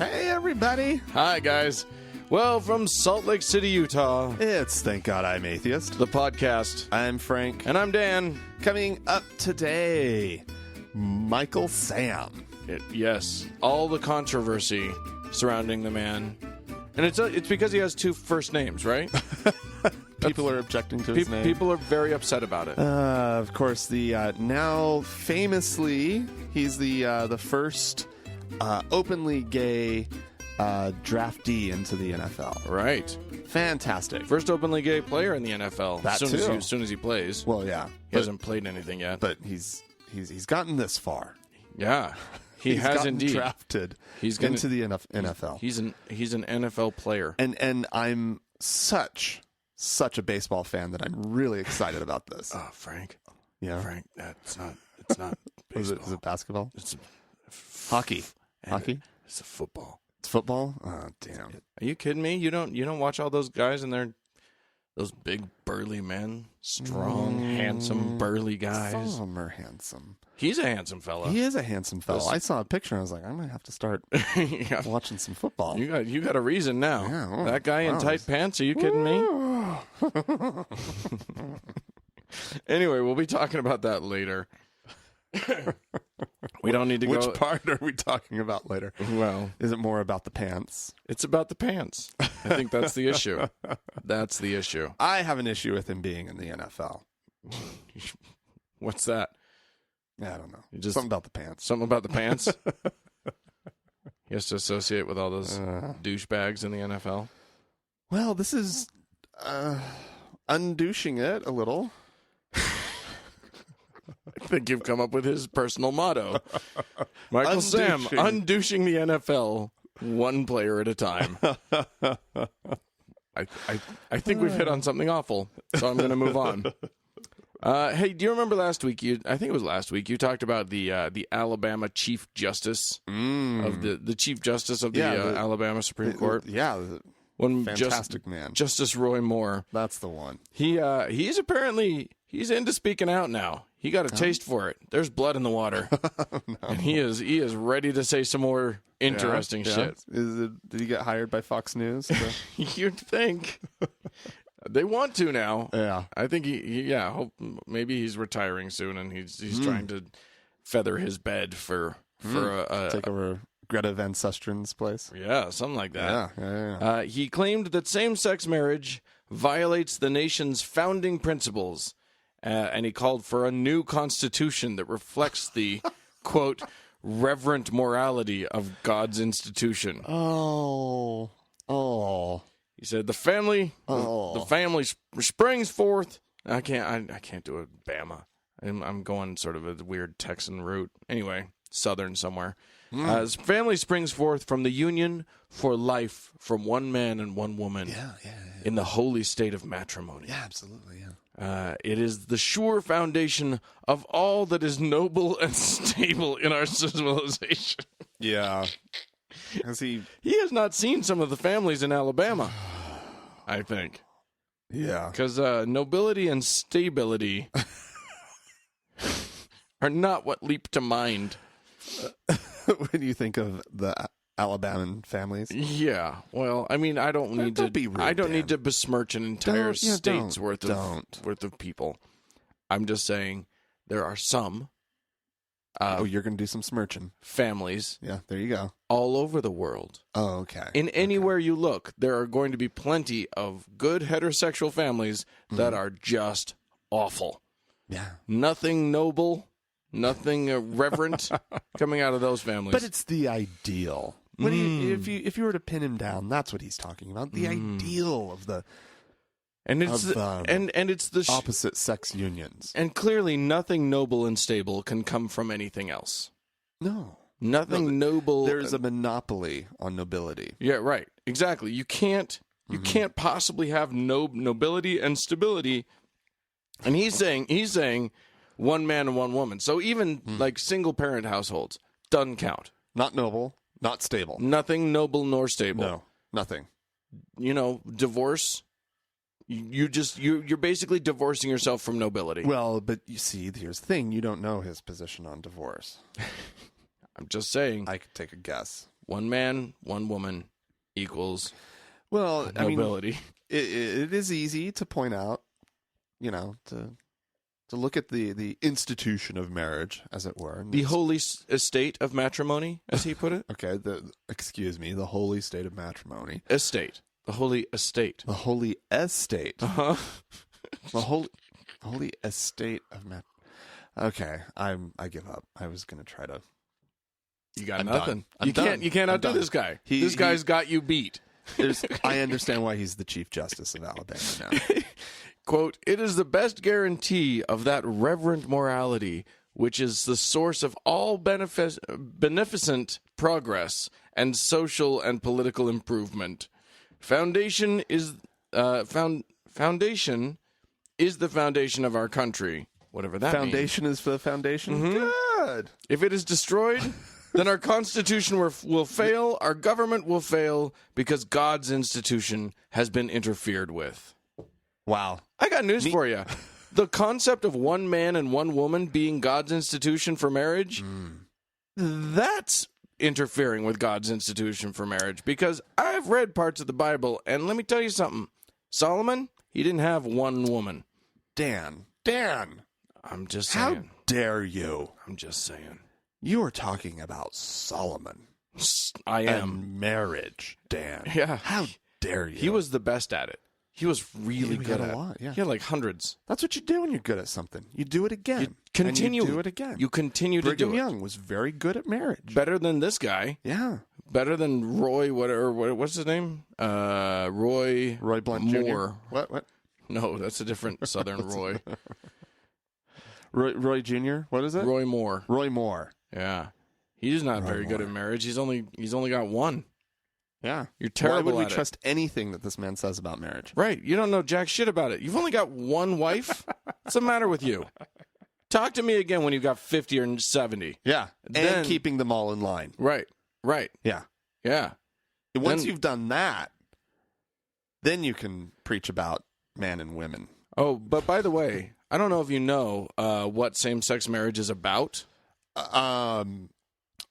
Hey, everybody. Hi, guys. Well, from Salt Lake City, Utah, It's Thank God I'm Atheist. the podcast. I'm Frank. And I'm Dan. Coming up today, Michael Sam. Yes, all the controversy surrounding the man. And it's because he has two first names, right? People are objecting to his name. People are very upset about it. Of course, the now famously, he's the first openly gay draftee into the NFL. Right. Fantastic. First openly gay player in the NFL. That as too. As soon as he plays. Well, yeah, He hasn't played anything yet. but he's gotten this far. Yeah. He He's has gotten indeed. drafted into the NFL. He's an NFL player. And I'm such a baseball fan that I'm really excited about this. Oh, Frank. Yeah. Frank, it's not Is baseball. it basketball? It's Hockey. and Hockey? It's a football. It's football? Oh, damn. Are you kidding me? You don't watch all those guys and those big burly men, strong, handsome, burly guys. Some of them are handsome. He's a handsome fella. He is a handsome fellow. Listen. I saw a picture and I was like, I'm going to have to start Yeah. watching some football. You got a reason now. Yeah, well, that guy in wow. tight pants, are you kidding me? Anyway, we'll be talking about that later. We don't need to Which go... part are we talking about later? Well, Is it more about the pants? it's about the pants. I think that's the issue. That's the issue. I have an issue with him being in the NFL. What's that? Yeah, I don't know. Just- Something about the pants. Something about the pants? He has to associate with all those douchebags in the NFL. Well, this is undouching it a little. I think you've come up with his personal motto. Michael Sam, undouching the NFL one player at a time. I think we've hit on something awful, so I'm going to move on. Hey, do you remember last week? I think it was last week. You talked about the Alabama Chief Justice of the Chief Justice of the Alabama Supreme Court. One fantastic man. Justice Roy Moore. That's the one. He's into speaking out now. He got a taste for it. There's blood in the water, and he is ready to say some more interesting shit. Did he get hired by Fox News? You'd think they want to now. Yeah. I think hope maybe he's retiring soon, and he's trying to feather his bed for Take over Greta Van Sustren's place. Yeah, something like that. Yeah. He claimed that same-sex marriage violates the nation's founding principles, and he called for a new constitution that reflects the, quote, reverent morality of God's institution. Oh. He said the family springs forth. I can't do it, Bama. I'm going sort of a weird Texan route. Anyway, Southern somewhere. His family springs forth from the union for life from one man and one woman in the holy state of matrimony. Yeah, absolutely, yeah. It is the sure foundation of all that is noble and stable in our civilization. Yeah. He has not seen some of the families in Alabama, I think. Yeah. Because nobility and stability are not what leap to mind. When you think of the Alabaman families. Yeah. Well, I mean, I don't need to besmirch an entire state's worth of people. I'm just saying there are some you're going to do some smirching. Families. Yeah, there you go. All over the world. Oh, okay. Anywhere you look, there are going to be plenty of good heterosexual families that are just awful. Yeah. Nothing noble, nothing reverent coming out of those families. But it's the ideal. If you were to pin him down, that's what he's talking about. The ideal of the it's the opposite sex unions. And clearly, nothing noble and stable can come from anything else. No, nothing noble. There's a monopoly on nobility. Yeah, right. Exactly. You can't possibly have nobility and stability. And he's saying one man and one woman. So even like single parent households doesn't count. Not noble, not stable. Nothing noble nor stable. No, nothing. Divorce. You're basically divorcing yourself from nobility. Well, but you see, here's the thing: you don't know his position on divorce. I'm just saying. I could take a guess. one man, one woman equals Well, I mean, nobility. it is easy to point out, to look at the institution of marriage, as it were. The holy estate of matrimony, as he put it. Okay, the holy state of matrimony. Estate. The holy estate. The holy estate. Uh-huh. The holy estate of Okay, I give up. I was gonna try to. You got I'm nothing. done. You can't outdo this guy. This guy's got you beat. I understand why he's the Chief Justice of Alabama now. Quote, "It is the best guarantee of that reverent morality which is the source of all beneficent progress and social and political improvement. Foundation is the foundation of our country." Whatever that means. Foundation is for the foundation? Mm-hmm. Good. If it is destroyed, then our Constitution will fail, our government will fail, because God's institution has been interfered with. Wow. I got news for you. The concept of one man and one woman being God's institution for marriage, that's interfering with God's institution for marriage, because I've read parts of the Bible, and let me tell you something. Solomon, he didn't have one woman. Dan. I'm just saying. How dare you? I'm just saying. You are talking about Solomon. I am. And marriage, Dan. Yeah. How dare you? He was the best at it. He was really good at it. lot, yeah. He had like hundreds. That's what you do when you're good at something. You do it again. You continue. And you do it again. You continue to do Brigham it. Young was very good at marriage. Better than this guy. Yeah. Better than Roy, what's his name? Roy Blunt Moore. Jr. What? No, that's a different Southern Roy. Roy Jr.? What is it? Roy Moore. Roy Moore. Yeah. He's not very good at marriage. He's only got one. Yeah. You're terrible Why would at we trust anything that this man says about marriage? Right. You don't know jack shit about it. You've only got one wife? What's the matter with you? Talk to me again when you've got 50 or 70. Yeah. Then, and keeping them all in line. Right. Yeah. Yeah. Once you've done that, then you can preach about man and women. Oh, but by the way, I don't know if you know what same-sex marriage is about.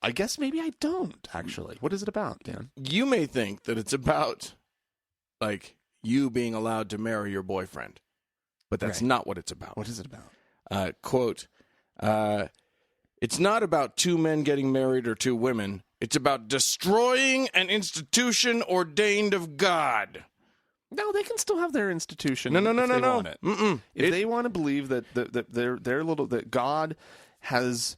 I guess maybe I don't, actually. What is it about, Dan? You may think that it's about, like, you being allowed to marry your boyfriend. But that's not what it's about. What is it about? Quote, it's not about two men getting married or two women. It's about destroying an institution ordained of God. No, they can still have their institution. No. If they want to believe that that God is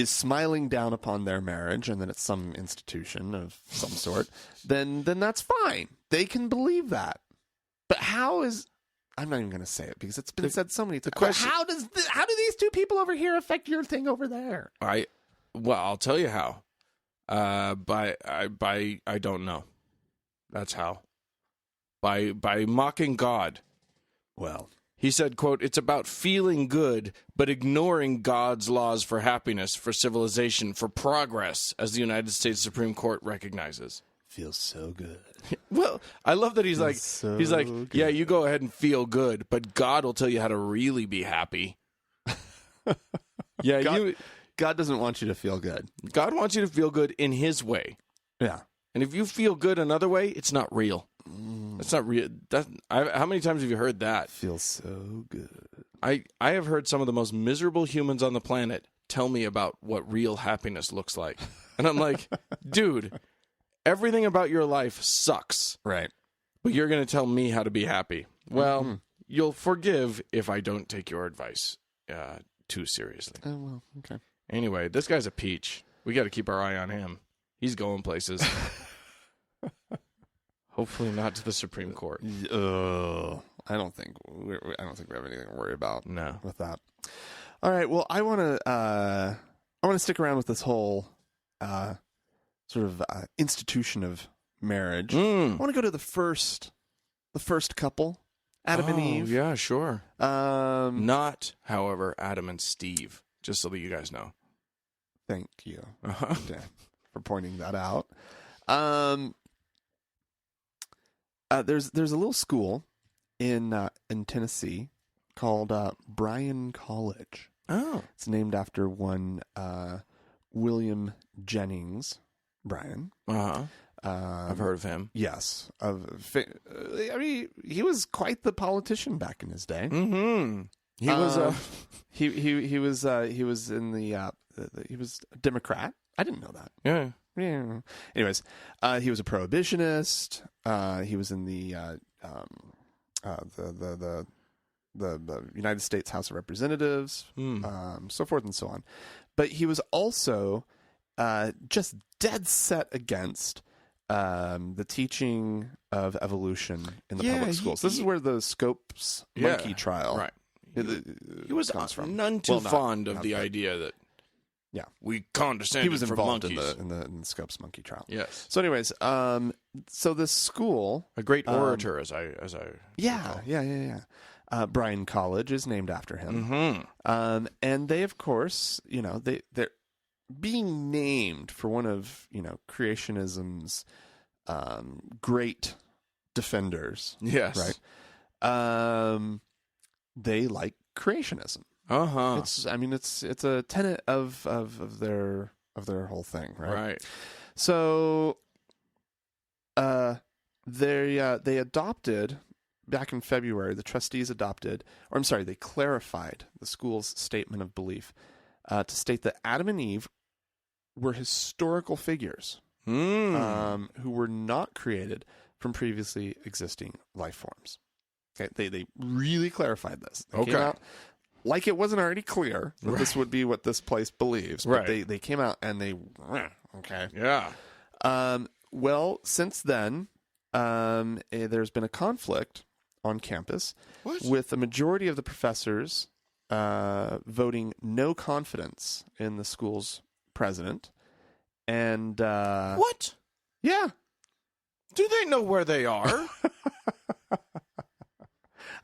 smiling down upon their marriage, and that it's some institution of some sort, then that's fine. They can believe that. But how is? I'm not even going to say it because it's been said so many times. How do these two people over here affect your thing over there? I'll tell you how. I don't know. That's how. By mocking God. Well, he said, quote, it's about feeling good, but ignoring God's laws for happiness, for civilization, for progress, as the United States Supreme Court recognizes. Feels so good. Well, I love that he's like, good. Yeah, you go ahead and feel good, but God will tell you how to really be happy. Yeah, God doesn't want you to feel good. God wants you to feel good in his way. Yeah. And if you feel good another way, it's not real. It's not real. How many times have you heard that? Feels so good. I have heard some of the most miserable humans on the planet tell me about what real happiness looks like. And I'm like, dude, everything about your life sucks. Right. But you're going to tell me how to be happy. Well, you'll forgive if I don't take your advice too seriously. Oh, well, okay. Anyway, this guy's a peach. We got to keep our eye on him. He's going places. Hopefully not to the Supreme Court. I don't think we have anything to worry about. No. With that. All right. Well, I want to stick around with this whole sort of institution of marriage. I want to go to the first couple, Adam and Eve. Yeah, sure. Not, however, Adam and Steve. Just so that you guys know. Thank you, Dan, for pointing that out. There's a little school in Tennessee called Bryan College. Oh, it's named after one William Jennings. Bryan. I've heard of him. Yes. I mean, he was quite the politician back in his day. Mm-hmm. He was he was in the he was a Democrat. I didn't know that. Yeah. Yeah. Anyways, he was a prohibitionist. He was in the United States House of Representatives, so forth and so on. But he was also just dead set against the teaching of evolution in the public schools. This is where the Scopes monkey trial, right? He was comes from. none too fond of the idea that we condescended. He was involved in the Scopes monkey trial. Yes. So, anyways, so this school, a great orator, as I Bryan College is named after him. Mm-hmm. And they, of course, they're being named for one of creationism's great defenders. Yes. Right. They like creationism. It's a tenet of their whole thing, right? Right. So, they adopted back in February. The trustees they clarified the school's statement of belief to state that Adam and Eve were historical figures who were not created from previously existing life forms. Okay, they really clarified this. They came out like it wasn't already clear that this would be what this place believes, but they came out and they well, since then, there's been a conflict on campus with a majority of the professors voting no confidence in the school's president. And what? Yeah. Do they know where they are?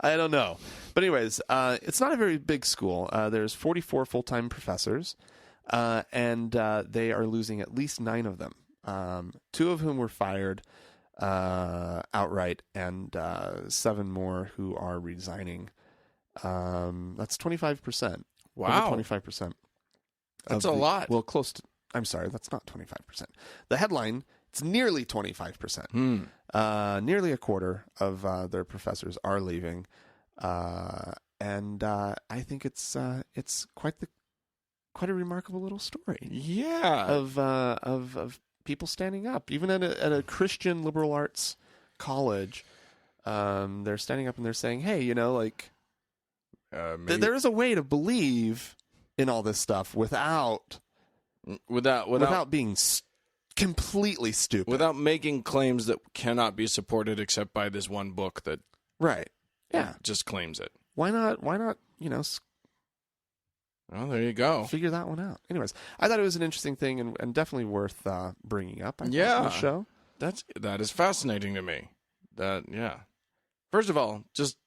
I don't know. But anyways, it's not a very big school. There's 44 full-time professors, and they are losing at least 9 of them. 2 of whom were fired outright, and 7 more who are resigning. That's 25%. Wow. Over 25%. That's a lot. Well, close to... I'm sorry, that's not 25%. The headline, it's nearly 25%. Nearly a quarter of their professors are leaving. And I think it's quite a remarkable little story. Yeah. Of people standing up, even at a Christian liberal arts college. They're standing up and they're saying, "Hey, there is a way to believe in all this stuff without being completely stupid, without making claims that cannot be supported except by this one book that just claims it." Why not? Well, there you go. Figure that one out. Anyways, I thought it was an interesting thing and definitely worth bringing up. On the show. That is fascinating to me. First of all, just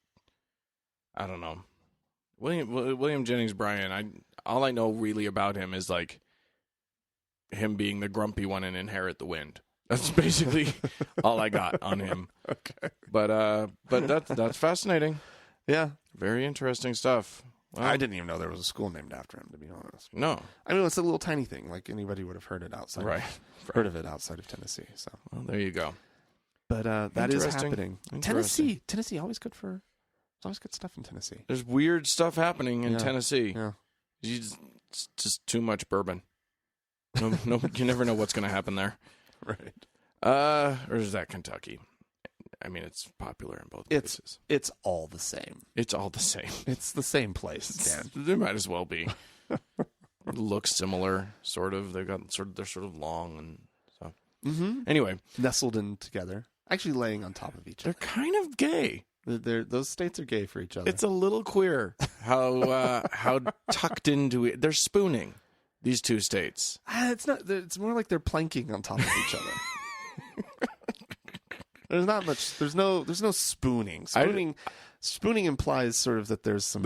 I don't know, William Jennings Bryan. All I know really about him is like him being the grumpy one in Inherit the Wind. That's basically all I got on him. Okay, but that's fascinating. Yeah, very interesting stuff. Well, I didn't even know there was a school named after him, to be honest. No. I mean, it's a little tiny thing. Like, anybody would have heard it outside. Right. Heard of it outside of Tennessee. So. Well, there you go. But that is happening. Tennessee, always good stuff in Tennessee. There's weird stuff happening in Tennessee. Yeah. It's just too much bourbon. No, you never know what's going to happen there. Right. Or is that Kentucky? I mean, it's popular in both places. It's all the same. It's all the same. It's the same place, Dan. They might as well be. Look similar, sort of. They're sort of long and stuff. Mm-hmm. Anyway, nestled in together, actually laying on top of each other. They're kind of gay. Those states are gay for each other. It's a little queer how tucked into it. They're spooning these 2 states. It's not. It's more like they're planking on top of each other. There's not much. There's no spooning. Spooning implies sort of that there's some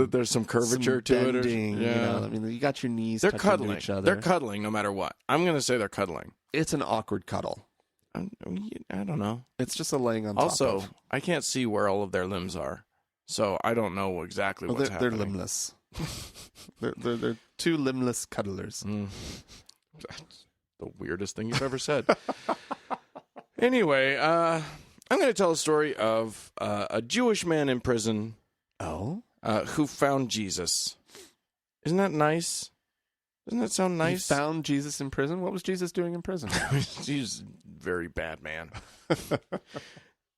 curvature to bending, it. I mean, you got your knees. They're touching cuddling. To each other. They're cuddling no matter what. I'm going to say they're cuddling. It's an awkward cuddle. I don't know. It's just a laying on top. Also, I can't see where all of their limbs are, so I don't know exactly what's happening. They're limbless. they're 2 limbless cuddlers. the weirdest thing you've ever said. Anyway, I'm going to tell a story of a Jewish man in prison. Oh? Who found Jesus. Isn't that nice? Doesn't that sound nice? He found Jesus in prison? What was Jesus doing in prison? He's a very bad man.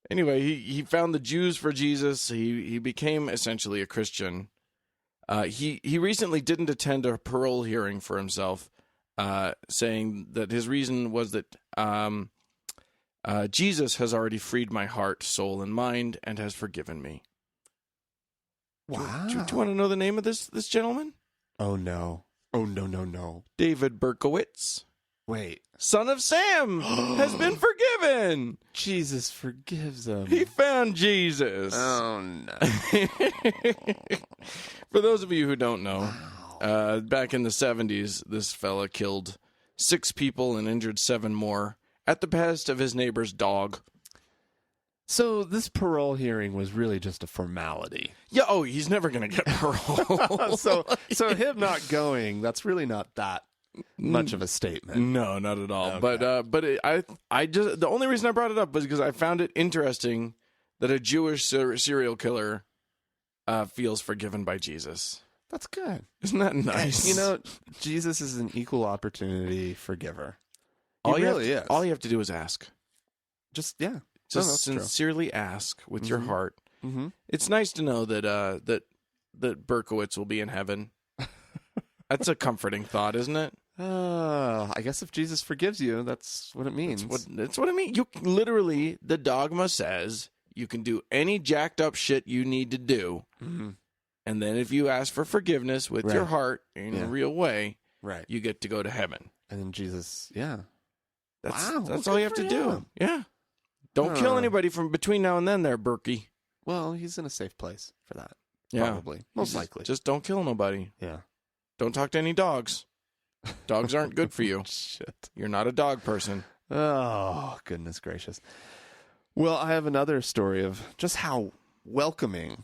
Anyway, he found the Jews for Jesus. He became essentially a Christian. He recently didn't attend a parole hearing for himself, saying that his reason was that Jesus has already freed my heart, soul, and mind, and has forgiven me. Wow. Do you want to know the name of this gentleman? Oh, no. Oh, no. David Berkowitz. Wait. Son of Sam has been forgiven. Jesus forgives him. He found Jesus. Oh, no. For those of you who don't know, back in the 70s, this fella killed 6 people and injured 7 more at the behest of his neighbor's dog. So this parole hearing was really just a formality. Yeah, he's never going to get parole. so him not going, that's really not that much of a statement. No, not at all. Okay. But I just, the only reason I brought it up was because I found it interesting that a Jewish serial killer feels forgiven by Jesus. That's good. Isn't that nice? You know, Jesus is an equal opportunity forgiver. All He you really have is. All you have to do is ask. Just, yeah. Just sincerely ask with your heart. Mm-hmm. It's nice to know that Berkowitz will be in heaven. That's a comforting thought, isn't it? I guess if Jesus forgives you, that's what it means. That's what it means. You literally, the dogma says you can do any jacked up shit you need to do, and then if you ask for forgiveness with your heart in a real way, you get to go to heaven. And then Jesus, That's all you have to do. Yeah. Don't kill anybody from between now and then there, Berkey. Well, he's in a safe place for that. Yeah. Probably. Most likely. Just don't kill nobody. Yeah. Don't talk to any dogs. Dogs aren't good for you. Shit. You're not a dog person. Oh, goodness gracious. Well, I have another story of just how welcoming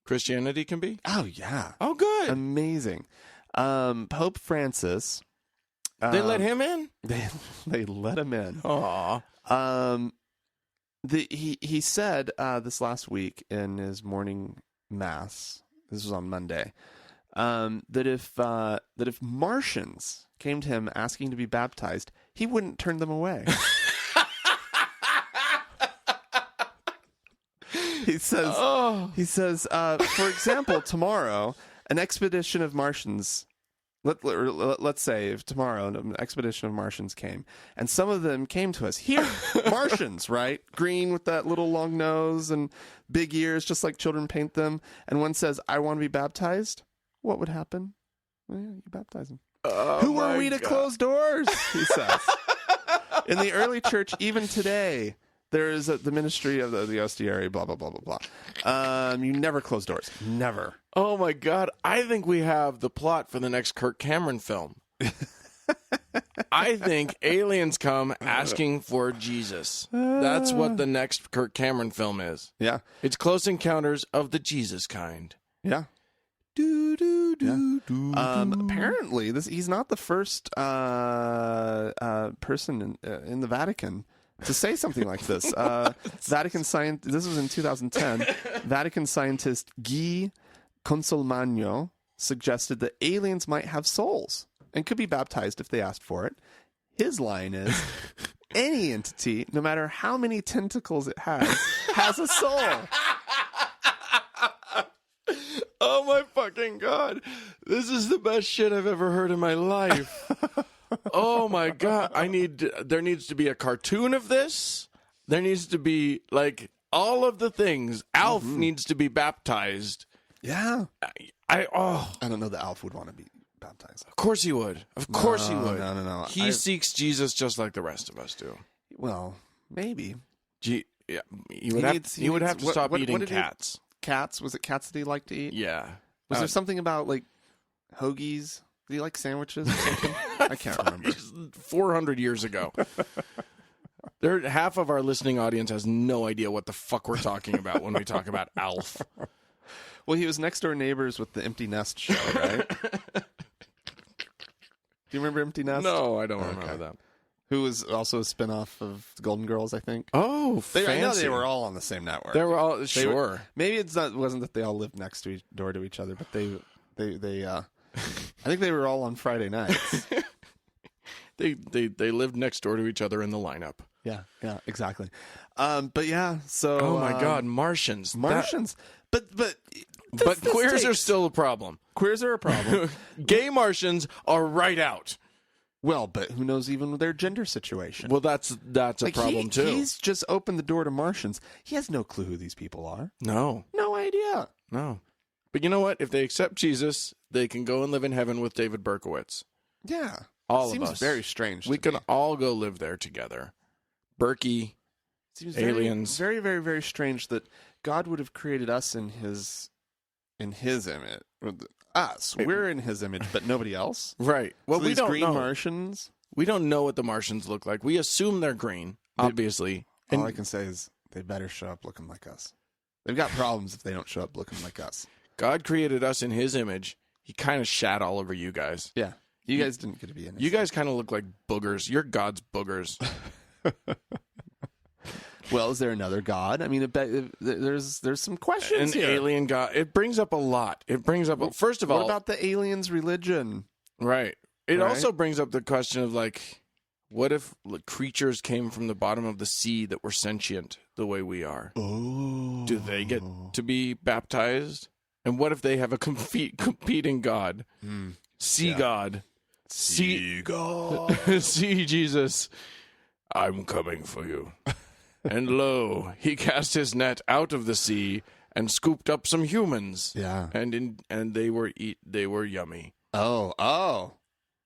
Christianity can be. Oh, yeah. Oh, good. Amazing. Pope Francis. They let him in? They let him in. Aw. He said this last week in his morning mass, this was on Monday, that if Martians came to him asking to be baptized, he wouldn't turn them away. He says, for example, tomorrow, an expedition of Martians. Let's say if tomorrow an expedition of Martians came, and some of them came to us. Here, Martians, right? Green with that little long nose and big ears, just like children paint them. And one says, I want to be baptized. What would happen? Well, yeah, you baptize them. Who are we to close doors? He says. In the early church, even today, there is the ministry of the Ostiary, blah, blah, blah, blah, blah. You never close doors. Never. Oh, my God. I think we have the plot for the next Kirk Cameron film. I think aliens come asking for Jesus. That's what the next Kirk Cameron film is. Yeah. It's Close Encounters of the Jesus kind. Yeah. Apparently, he's not the first person in the Vatican to say something like this. Vatican scientist. This was in 2010. Vatican scientist Guy Consolmagno suggested that aliens might have souls and could be baptized if they asked for it. His line is, any entity, no matter how many tentacles it has a soul. Oh my fucking God. This is the best shit I've ever heard in my life. Oh my God. There needs to be a cartoon of this. There needs to be like all of the things. Alf needs to be baptized. Yeah. I don't know that Alf would want to be baptized. Of course he would. Of course he would. No. He seeks Jesus just like the rest of us do. Well, maybe. He would have to stop eating cats. Cats? Was it cats that he liked to eat? Yeah. Was there something about like hoagies? Did he like sandwiches or something? I can't remember. 400 years ago. Half of our listening audience has no idea what the fuck we're talking about when we talk about Alf. Well, he was next door neighbors with the Empty Nest show, right? Do you remember Empty Nest? No, I don't remember that. Who was also a spinoff of Golden Girls, I think. Oh, fancy. I know they were all on the same network. They were all sure. Maybe wasn't that they all lived next door to each other, but they I think they were all on Friday nights. They lived next door to each other in the lineup. Yeah, exactly. But yeah, so oh my God, Martians. But queers are still a problem. Queers are a problem. Gay Martians are right out. Well, but who knows even their gender situation? Well, that's a problem too. He's just opened the door to Martians. He has no clue who these people are. No idea. No. But you know what? If they accept Jesus, they can go and live in heaven with David Berkowitz. Yeah. All Seems of us. Very strange. We can all go live there together. Berkey, seems aliens. Very, very, very strange that God would have created us in His image. Us, we're in His image, but nobody else. Right. Well, so we these don't green know. Martians. We don't know what the Martians look like. We assume they're green, obviously. All I can say is they better show up looking like us. They've got problems if they don't show up looking like us. God created us in His image. He kind of shat all over you guys. Yeah. You guys didn't get to be innocent. You guys kind of look like boogers. You're God's boogers. Well, is there another God? I mean, there's some questions An here. alien God. It brings up a lot. It brings up, first of all... What about the aliens' religion? Right. It also brings up the question of, like, what if creatures came from the bottom of the sea that were sentient the way we are? Oh. Do they get to be baptized? And what if they have a competing God? Sea God. Sea God. See, Jesus, I'm coming for you. And lo, he cast his net out of the sea and scooped up some humans. Yeah. And they were yummy. Oh.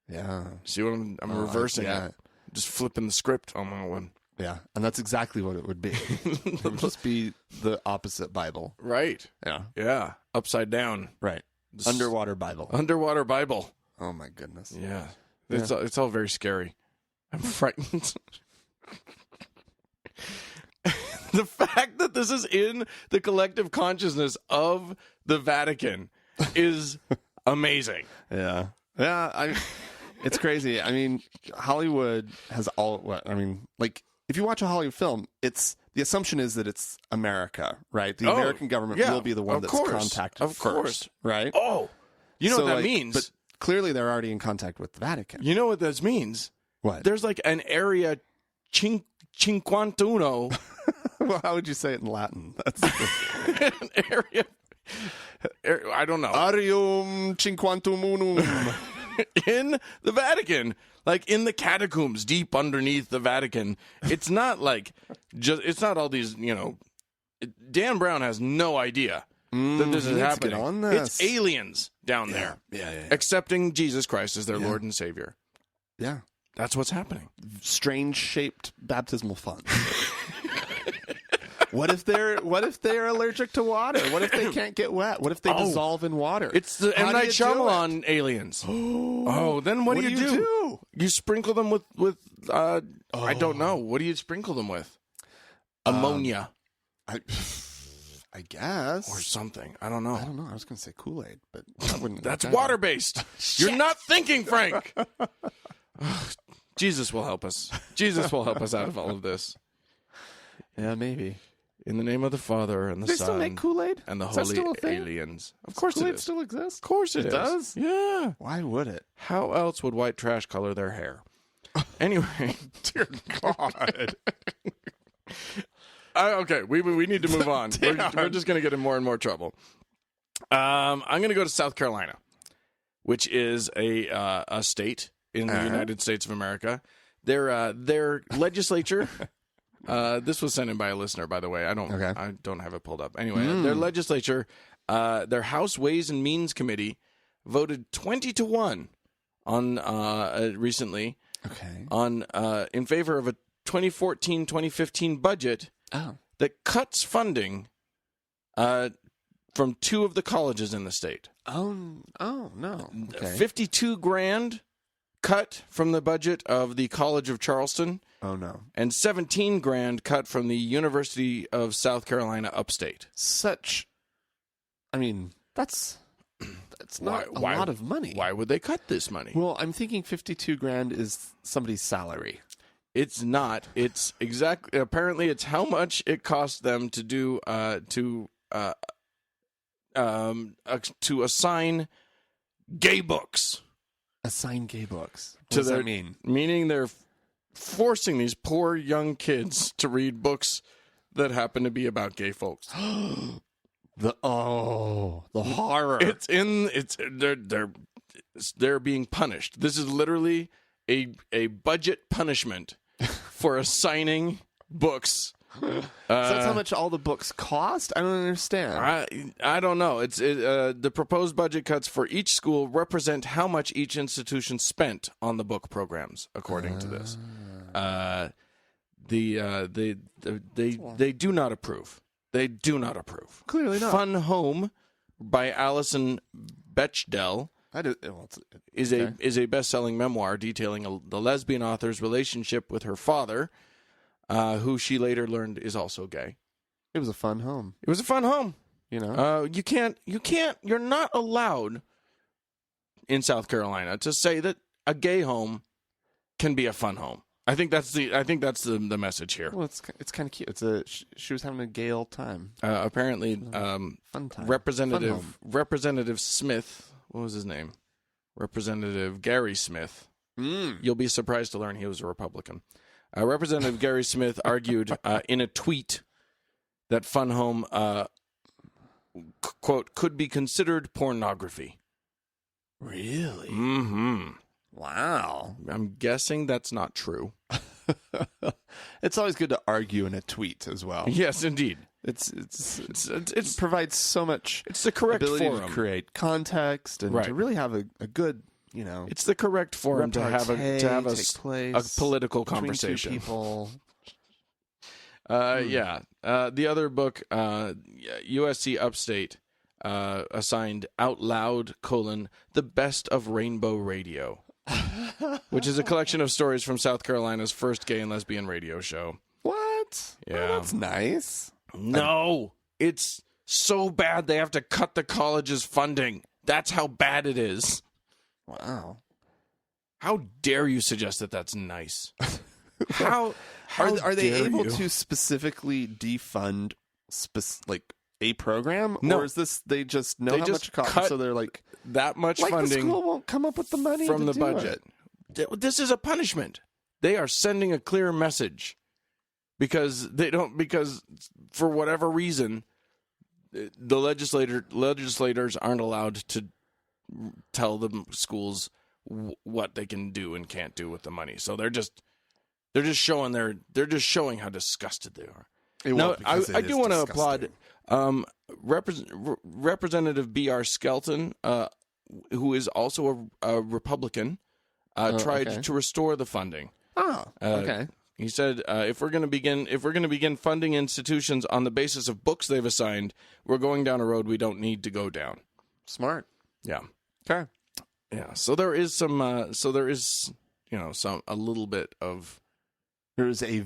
Yeah. See what I'm reversing yeah. it. Just flipping the script on that one. Yeah. And that's exactly what it would be. It would just be the opposite Bible. Right. Yeah. Yeah. Upside down. Right. Underwater Bible. Underwater Bible. Oh my goodness. Yeah. It's all very scary. I'm frightened. The fact that this is in the collective consciousness of the Vatican is amazing. Yeah. Yeah. It's crazy. I mean, Hollywood has like, if you watch a Hollywood film, the assumption is that it's America, right? The American government will be the one that's contacted first, right? Oh, you know what that means? But clearly they're already in contact with the Vatican. You know what this means? What? There's like an area cinquantuno. Well, how would you say it in Latin? That's an area. I don't know. Arium cinquantum unum. In the Vatican, like in the catacombs deep underneath the Vatican. It's not like it's not all these, Dan Brown has no idea that this is happening. Get on this. It's aliens down there. Yeah. Accepting Jesus Christ as their Lord and Savior. Yeah. That's what's happening. Strange shaped baptismal font. What if they're allergic to water? What if they can't get wet? What if they dissolve in water? It's the M. Night Shyamalan aliens. Then what do you do? You sprinkle them with I don't know. What do you sprinkle them with? Ammonia. I guess. Or something. I don't know. I was going to say Kool-Aid, but that wouldn't. That's water-based. You're not thinking, Frank. Jesus will help us. Jesus will help us out of all of this. Yeah, maybe. In the name of the Father and the Son. They still make Kool-Aid? And the Is that holy still a thing? aliens. Of course Kool-Aid it is. still exists? Of course it does? Yeah. Why would it? How else would white trash color their hair? Anyway. Dear God. Okay, we need to move on. We're just going to get in more and more trouble. I'm going to go to South Carolina, which is a state in the United States of America. Their legislature. This was sent in by a listener, by the way. I don't have it pulled up. Anyway, their legislature, their House Ways and Means Committee, voted 20-1 on recently. Okay. In favor of a 2014-2015 budget that cuts funding from two of the colleges in the state. Oh no. Okay. $52,000 cut from the budget of the College of Charleston. Oh no. And $17,000 cut from the University of South Carolina upstate. That's That's not a lot of money. Why would they cut this money? Well, I'm thinking $52,000 is somebody's salary. It's not. It's apparently it's how much it costs them to do to assign gay books. Assign gay books. What does that mean? Meaning they're forcing these poor young kids to read books that happen to be about gay folks. The horror. They're being punished. This is literally a budget punishment for assigning books. So that's how much all the books cost? I don't understand. I don't know. The proposed budget cuts for each school represent how much each institution spent on the book programs, according to this. They do not approve. They do not approve. Clearly not. Fun Home by Alison Bechdel is a best-selling memoir detailing the lesbian author's relationship with her father, who she later learned is also gay. It was a fun home. It was a fun home. You know, you're not allowed in South Carolina to say that a gay home can be a fun home. I think that's the message here. Well, it's kind of cute. She was having a gay old time. Apparently, fun time. Representative Smith. What was his name? Representative Gary Smith. You'll be surprised to learn he was a Republican. Representative Gary Smith argued in a tweet that Fun Home, quote, could be considered pornography. Really? Mm-hmm. Wow. I'm guessing that's not true. It's always good to argue in a tweet as well. Yes, indeed. It provides so much. It's the correct ability forum to create context and to really have a good, It's the correct forum to have a political conversation. Two people. Yeah. The other book, USC Upstate, assigned Out Loud: The Best of Rainbow Radio, which is a collection of stories from South Carolina's first gay and lesbian radio show. What? Yeah. Oh, that's nice. No, it's so bad they have to cut the college's funding. That's how bad it is. Wow. How dare you suggest that that's nice? How are they able to specifically defund a program? No. Or is this they just know how much it costs, so they're like that much funding the school won't come up with the money from to the budget. This is a punishment. They are sending a clear message because for whatever reason the legislators aren't allowed to tell the schools what they can do and can't do with the money. So they're just showing how disgusted they are. Now, I do want to applaud Representative B.R. Skelton, who is also a Republican, tried to restore the funding. Oh, okay. He said, if we're going to begin funding institutions on the basis of books they've assigned, we're going down a road we don't need to go down. Smart. Yeah. Okay. Yeah. So there is some. A little bit of. There is a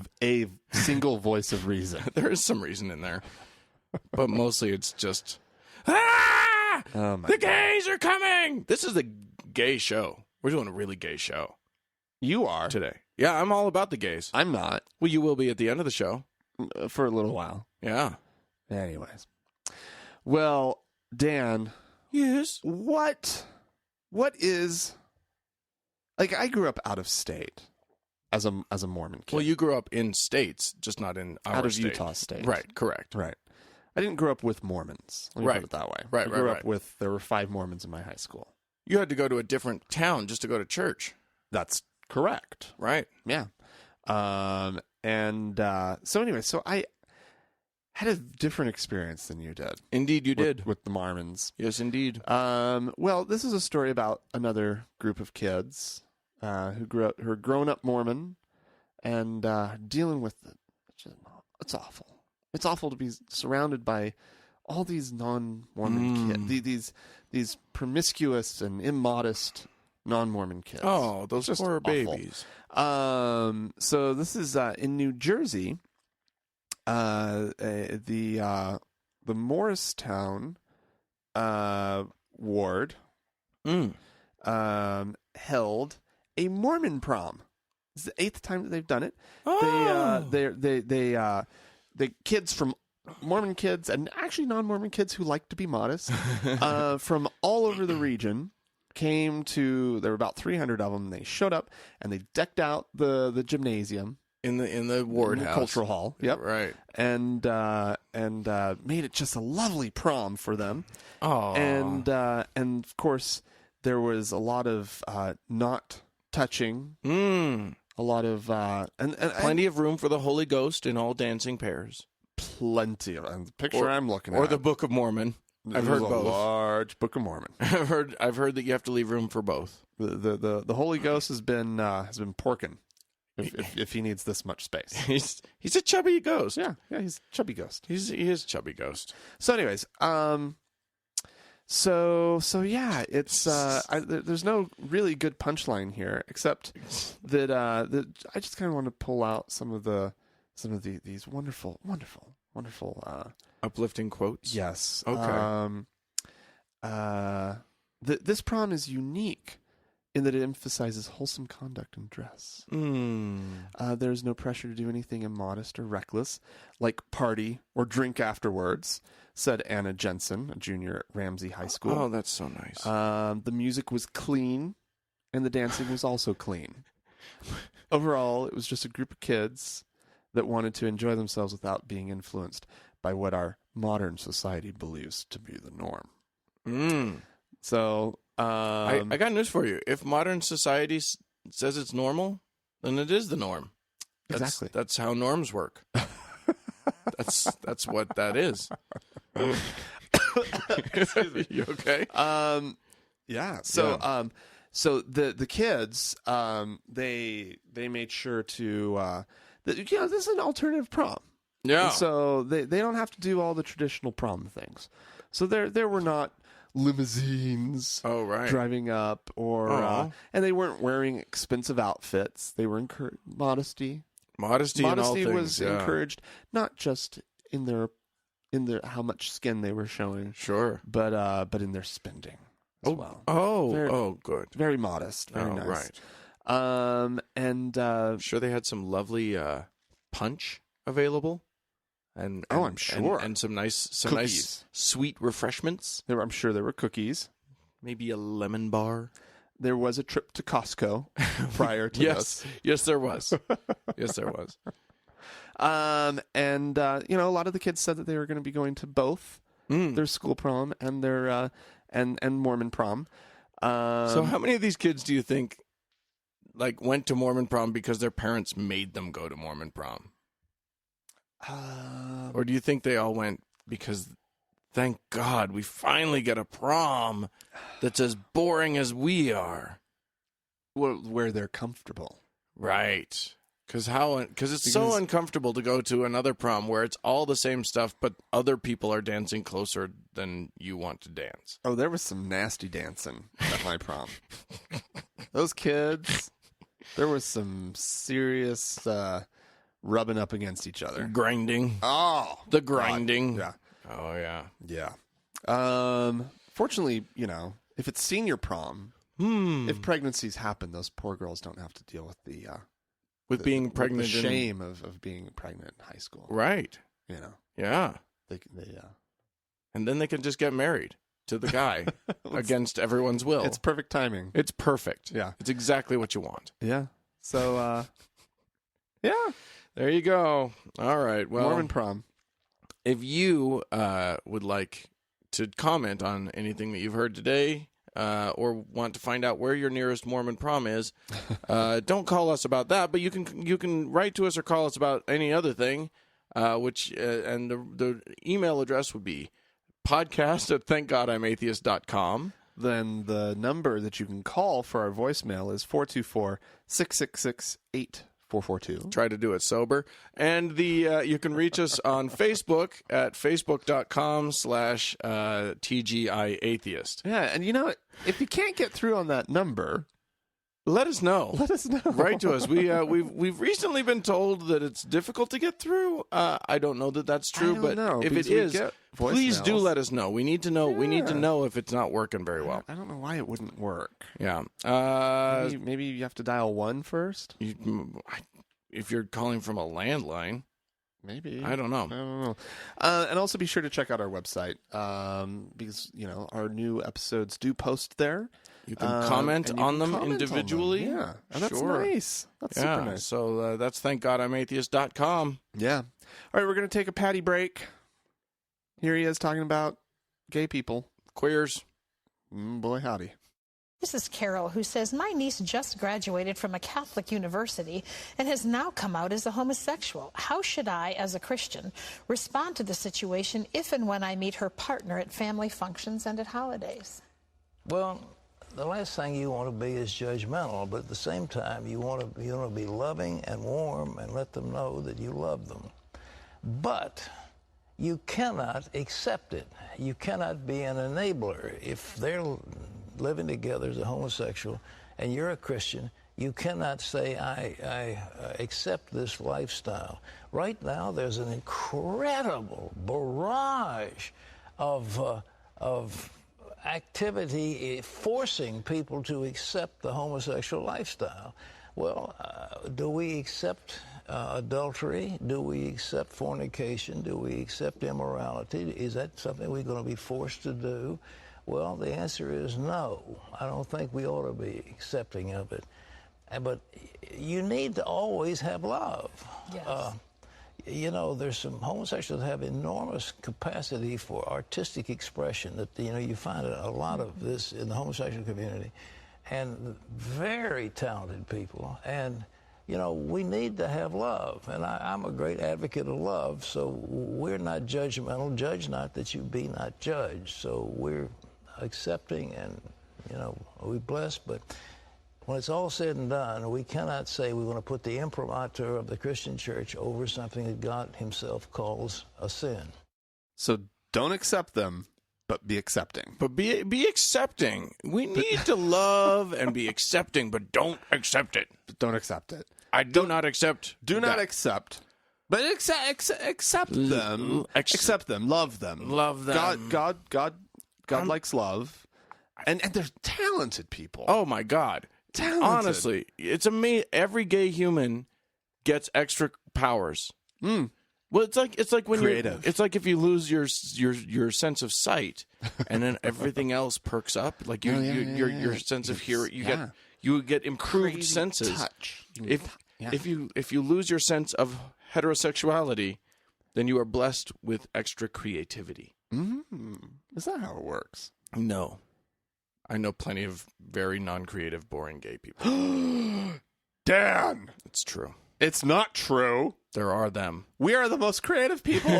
single voice of reason. There is some reason in there, but mostly it's just. The gays are coming. This is a gay show. We're doing a really gay show. You are today. Yeah, I'm all about the gays. I'm not. Well, you will be at the end of the show. For a little while. Yeah. Anyways. Well, Dan. Yes? What is... I grew up out of state as a Mormon kid. Well, you grew up in states, just not in our out of state. Utah State. Right, correct. Right. I didn't grow up with Mormons. Let me put it that way. Right, I grew up with... There were 5 Mormons in my high school. You had to go to a different town just to go to church. That's correct. Right. Yeah. So anyway, so I had a different experience than you did. Indeed, you did. With the Mormons. Yes, indeed. Well, this is a story about another group of kids who are grown up Mormon and dealing with it. It's awful. It's awful to be surrounded by all these non-Mormon kids. These promiscuous and immodest non-Mormon kids. Oh, those just poor awful. babies. So this is in New Jersey. The Morristown ward held a Mormon prom. It's the 8th time that they've done it. Oh. The kids from Mormon kids and actually non-Mormon kids who like to be modest from all over the region came to. There were about 300 of them. They showed up and they decked out the gymnasium in the ward house, cultural hall. Yep, right, and made it just a lovely prom for them. Oh, and of course there was a lot of not touching. A lot of and plenty of room for the Holy Ghost in all dancing pairs. Plenty of the picture I'm looking at, or the Book of Mormon. I've heard both. Large Book of Mormon. I've heard that you have to leave room for both. The Holy Ghost has been porking if he needs this much space. He's a chubby ghost. Yeah, he's a chubby ghost. He is a chubby ghost. So, anyways, So yeah, it's there's no really good punchline here, except that I just kind of want to pull out some of these wonderful uplifting quotes. Yes. Okay. This prom is unique in that it emphasizes wholesome conduct and dress. There's no pressure to do anything immodest or reckless, like party or drink afterwards, said Anna Jensen, a junior at Ramsey High School. Oh, that's so nice. The music was clean, and the dancing was also clean. Overall, it was just a group of kids that wanted to enjoy themselves without being influenced by what our modern society believes to be the norm. So, I got news for you. If modern society says it's normal, then it is the norm. Exactly. That's how norms work. That's what that is. You okay? Yeah. So, so the kids, they made sure to, this is an alternative prom. Yeah. And so they don't have to do all the traditional prom things. So there were not limousines driving up or and they weren't wearing expensive outfits. They were modesty in all things, was encouraged, not just in their how much skin they were showing, sure, but in their spending as well. Good, very modest, very nice. Right. And sure they had some lovely punch available. And I'm sure, and some nice sweet refreshments. I'm sure there were cookies, maybe a lemon bar. There was a trip to Costco prior to this. Yes, there was. Yes, there was. And a lot of the kids said that they were going to be going to both their school prom and their and Mormon prom. So how many of these kids do you think went to Mormon prom because their parents made them go to Mormon prom? Or do you think they all went because, thank God, we finally get a prom that's as boring as we are? Where they're comfortable. Right. Because it's so uncomfortable to go to another prom where it's all the same stuff, but other people are dancing closer than you want to dance. Oh, there was some nasty dancing at my prom. Those kids, there was some serious rubbing up against each other. Grinding. Oh. The grinding. God. Yeah. Oh, yeah. Yeah. Fortunately, if it's senior prom, if pregnancies happen, those poor girls don't have to deal with being pregnant. The shame of being pregnant in high school. Right. Yeah. They and then they can just get married to the guy against everyone's will. It's perfect timing. It's perfect. Yeah. It's exactly what you want. Yeah. So, yeah. There you go. All right. Well, Mormon prom. If you would like to comment on anything that you've heard today, or want to find out where your nearest Mormon prom is, don't call us about that. But you can write to us or call us about any other thing. Which and the email address would be podcast@thankgodimatheist.com. Then the number that you can call for our voicemail is 424-666-8442. Try to do it sober. And you can reach us on Facebook at facebook.com/TGIAtheist. Yeah, and if you can't get through on that number, Let us know. Let us know. Write to us. We've recently been told that it's difficult to get through. I don't know that that's true, but if it is, please do let us know. We need to know. Yeah. We need to know if it's not working very well. I don't know why it wouldn't work. Yeah. Maybe you have to dial 1 first. If you're calling from a landline. Maybe. I don't know. And also be sure to check out our website because, our new episodes do post there. You can comment on them individually. Yeah. And that's nice. That's super nice. So that's thankgodimatheist.com. Yeah. All right, we're going to take a patty break. Here he is talking about gay people. Queers. Boy, howdy. This is Carol, who says, my niece just graduated from a Catholic university and has now come out as a homosexual. How should I, as a Christian, respond to the situation if and when I meet her partner at family functions and at holidays? Well, the last thing you want to be is judgmental, but at the same time, you want to be loving and warm and let them know that you love them. But you cannot accept it. You cannot be an enabler. If they're living together as a homosexual and you're a Christian, you cannot say, I accept this lifestyle. Right now, there's an incredible barrage of activity forcing people to accept the homosexual lifestyle. Well, do we accept adultery? Do we accept fornication? Do we accept immorality? Is that something we're going to be forced to do? Well, the answer is no. I don't think we ought to be accepting of it. But you need to always have love. Yes. There's some homosexuals that have enormous capacity for artistic expression that, you find a lot of this in the homosexual community. And very talented people. And, we need to have love. And I'm a great advocate of love, so we're not judgmental. Judge not that you be not judged. So we're accepting and, we bless. But when it's all said and done, we cannot say we want to put the imprimatur of the Christian church over something that God himself calls a sin. So don't accept them, but be accepting. But be accepting. We need to love and be accepting, but don't accept it. Don't accept it. I do not accept. Do not accept. But accept them. Accept them. Love them. Love them. God likes love. And they're talented people. Oh, my God. Talented. Honestly, it's amazing. Every gay human gets extra powers. Well, it's like when creative. It's like if you lose your sense of sight, and then everything else perks up. Like your sense of hearing, you get improved crazy senses. Touch. If you lose your sense of heterosexuality, then you are blessed with extra creativity. Is that how it works? No. I know plenty of very non-creative, boring gay people. Dan! It's true. It's not true. There are them. We are the most creative people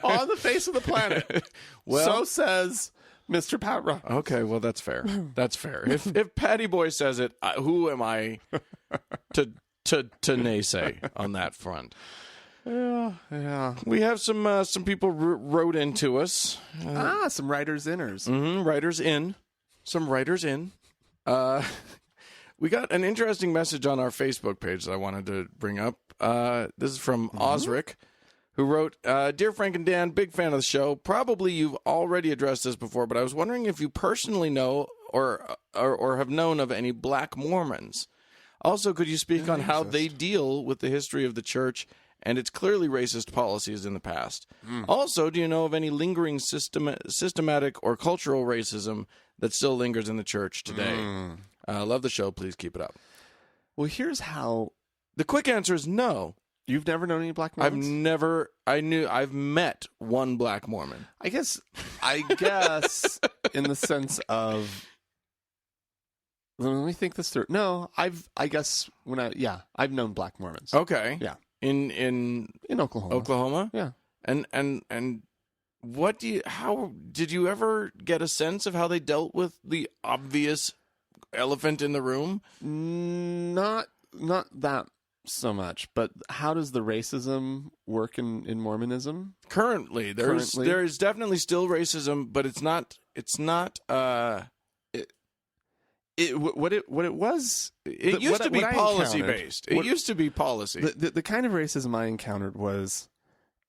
on the face of the planet. So says Mr. Pat Rock. Okay, well, that's fair. That's fair. If Patty Boy says it, who am I to naysay on that front? Yeah. We have some people wrote into us. Some writers inners. Writers in. Some writers in. We got an interesting message on our Facebook page that I wanted to bring up. This is from Osric, who wrote, Dear Frank and Dan, big fan of the show. Probably you've already addressed this before, but I was wondering if you personally know or have known of any black Mormons. Also, could you speak on how they deal with the history of the church and its clearly racist policies in the past? Also, do you know of any lingering systematic or cultural racism that still lingers in the church today? Love the show. Please keep it up. Well, here's how. The quick answer is no. You've never known any black Mormons? I've met one black Mormon. I guess in the sense of, let me think this through. No, I've known black Mormons. Okay. Yeah. In Oklahoma. Oklahoma? Yeah. And how did you ever get a sense of how they dealt with the obvious elephant in the room? Not that so much, but how does the racism work in Mormonism? Currently, there is definitely still racism, but it's not What it was. It used to be policy based. It used to be policy. The kind of racism I encountered was,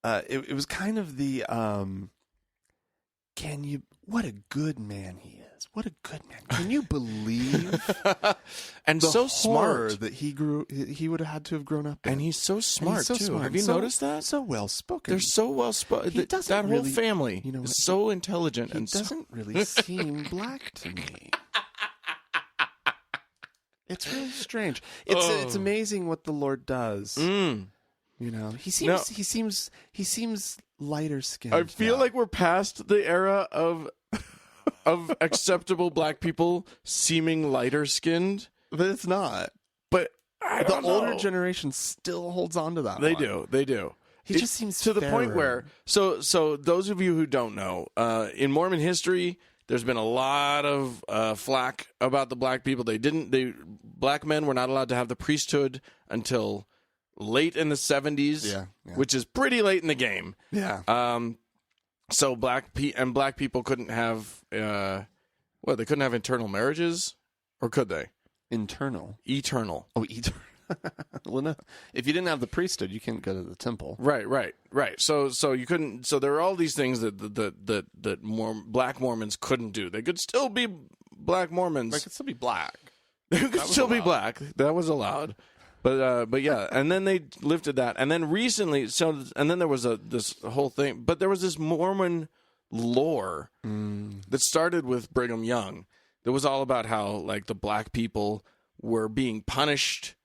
it was kind of the what a good man he is. What a good man. Can you believe? And the so horror smart that he would have had to have grown up in. And he's so smart he's so too. smart. Have you noticed that? So well spoken. They're so well spoken. That whole family is so intelligent he and doesn't really seem black to me. It's really strange. It's amazing what the Lord does. You know, he seems lighter skinned. I feel like we're past the era of acceptable black people seeming lighter skinned, but it's not. But the older generation still holds on to that. They one. do. He just seems to the point where so those of you who don't know, in Mormon history, there's been a lot of flack about the black people. Black men were not allowed to have the priesthood until late in the 70s, which is pretty late in the game. Yeah. So black people couldn't have they couldn't have internal marriages, or could they? Eternal. Oh, eternal. Well, no. If you didn't have the priesthood, you couldn't go to the temple. Right. So you couldn't. So there are all these things that black Mormons couldn't do. They could still be black Mormons. They could still be black. They could still be black. That was allowed. But yeah, and then they lifted that, and then recently, and then there was this whole thing. But there was this Mormon lore that started with Brigham Young. That was all about how like the black people were being punished.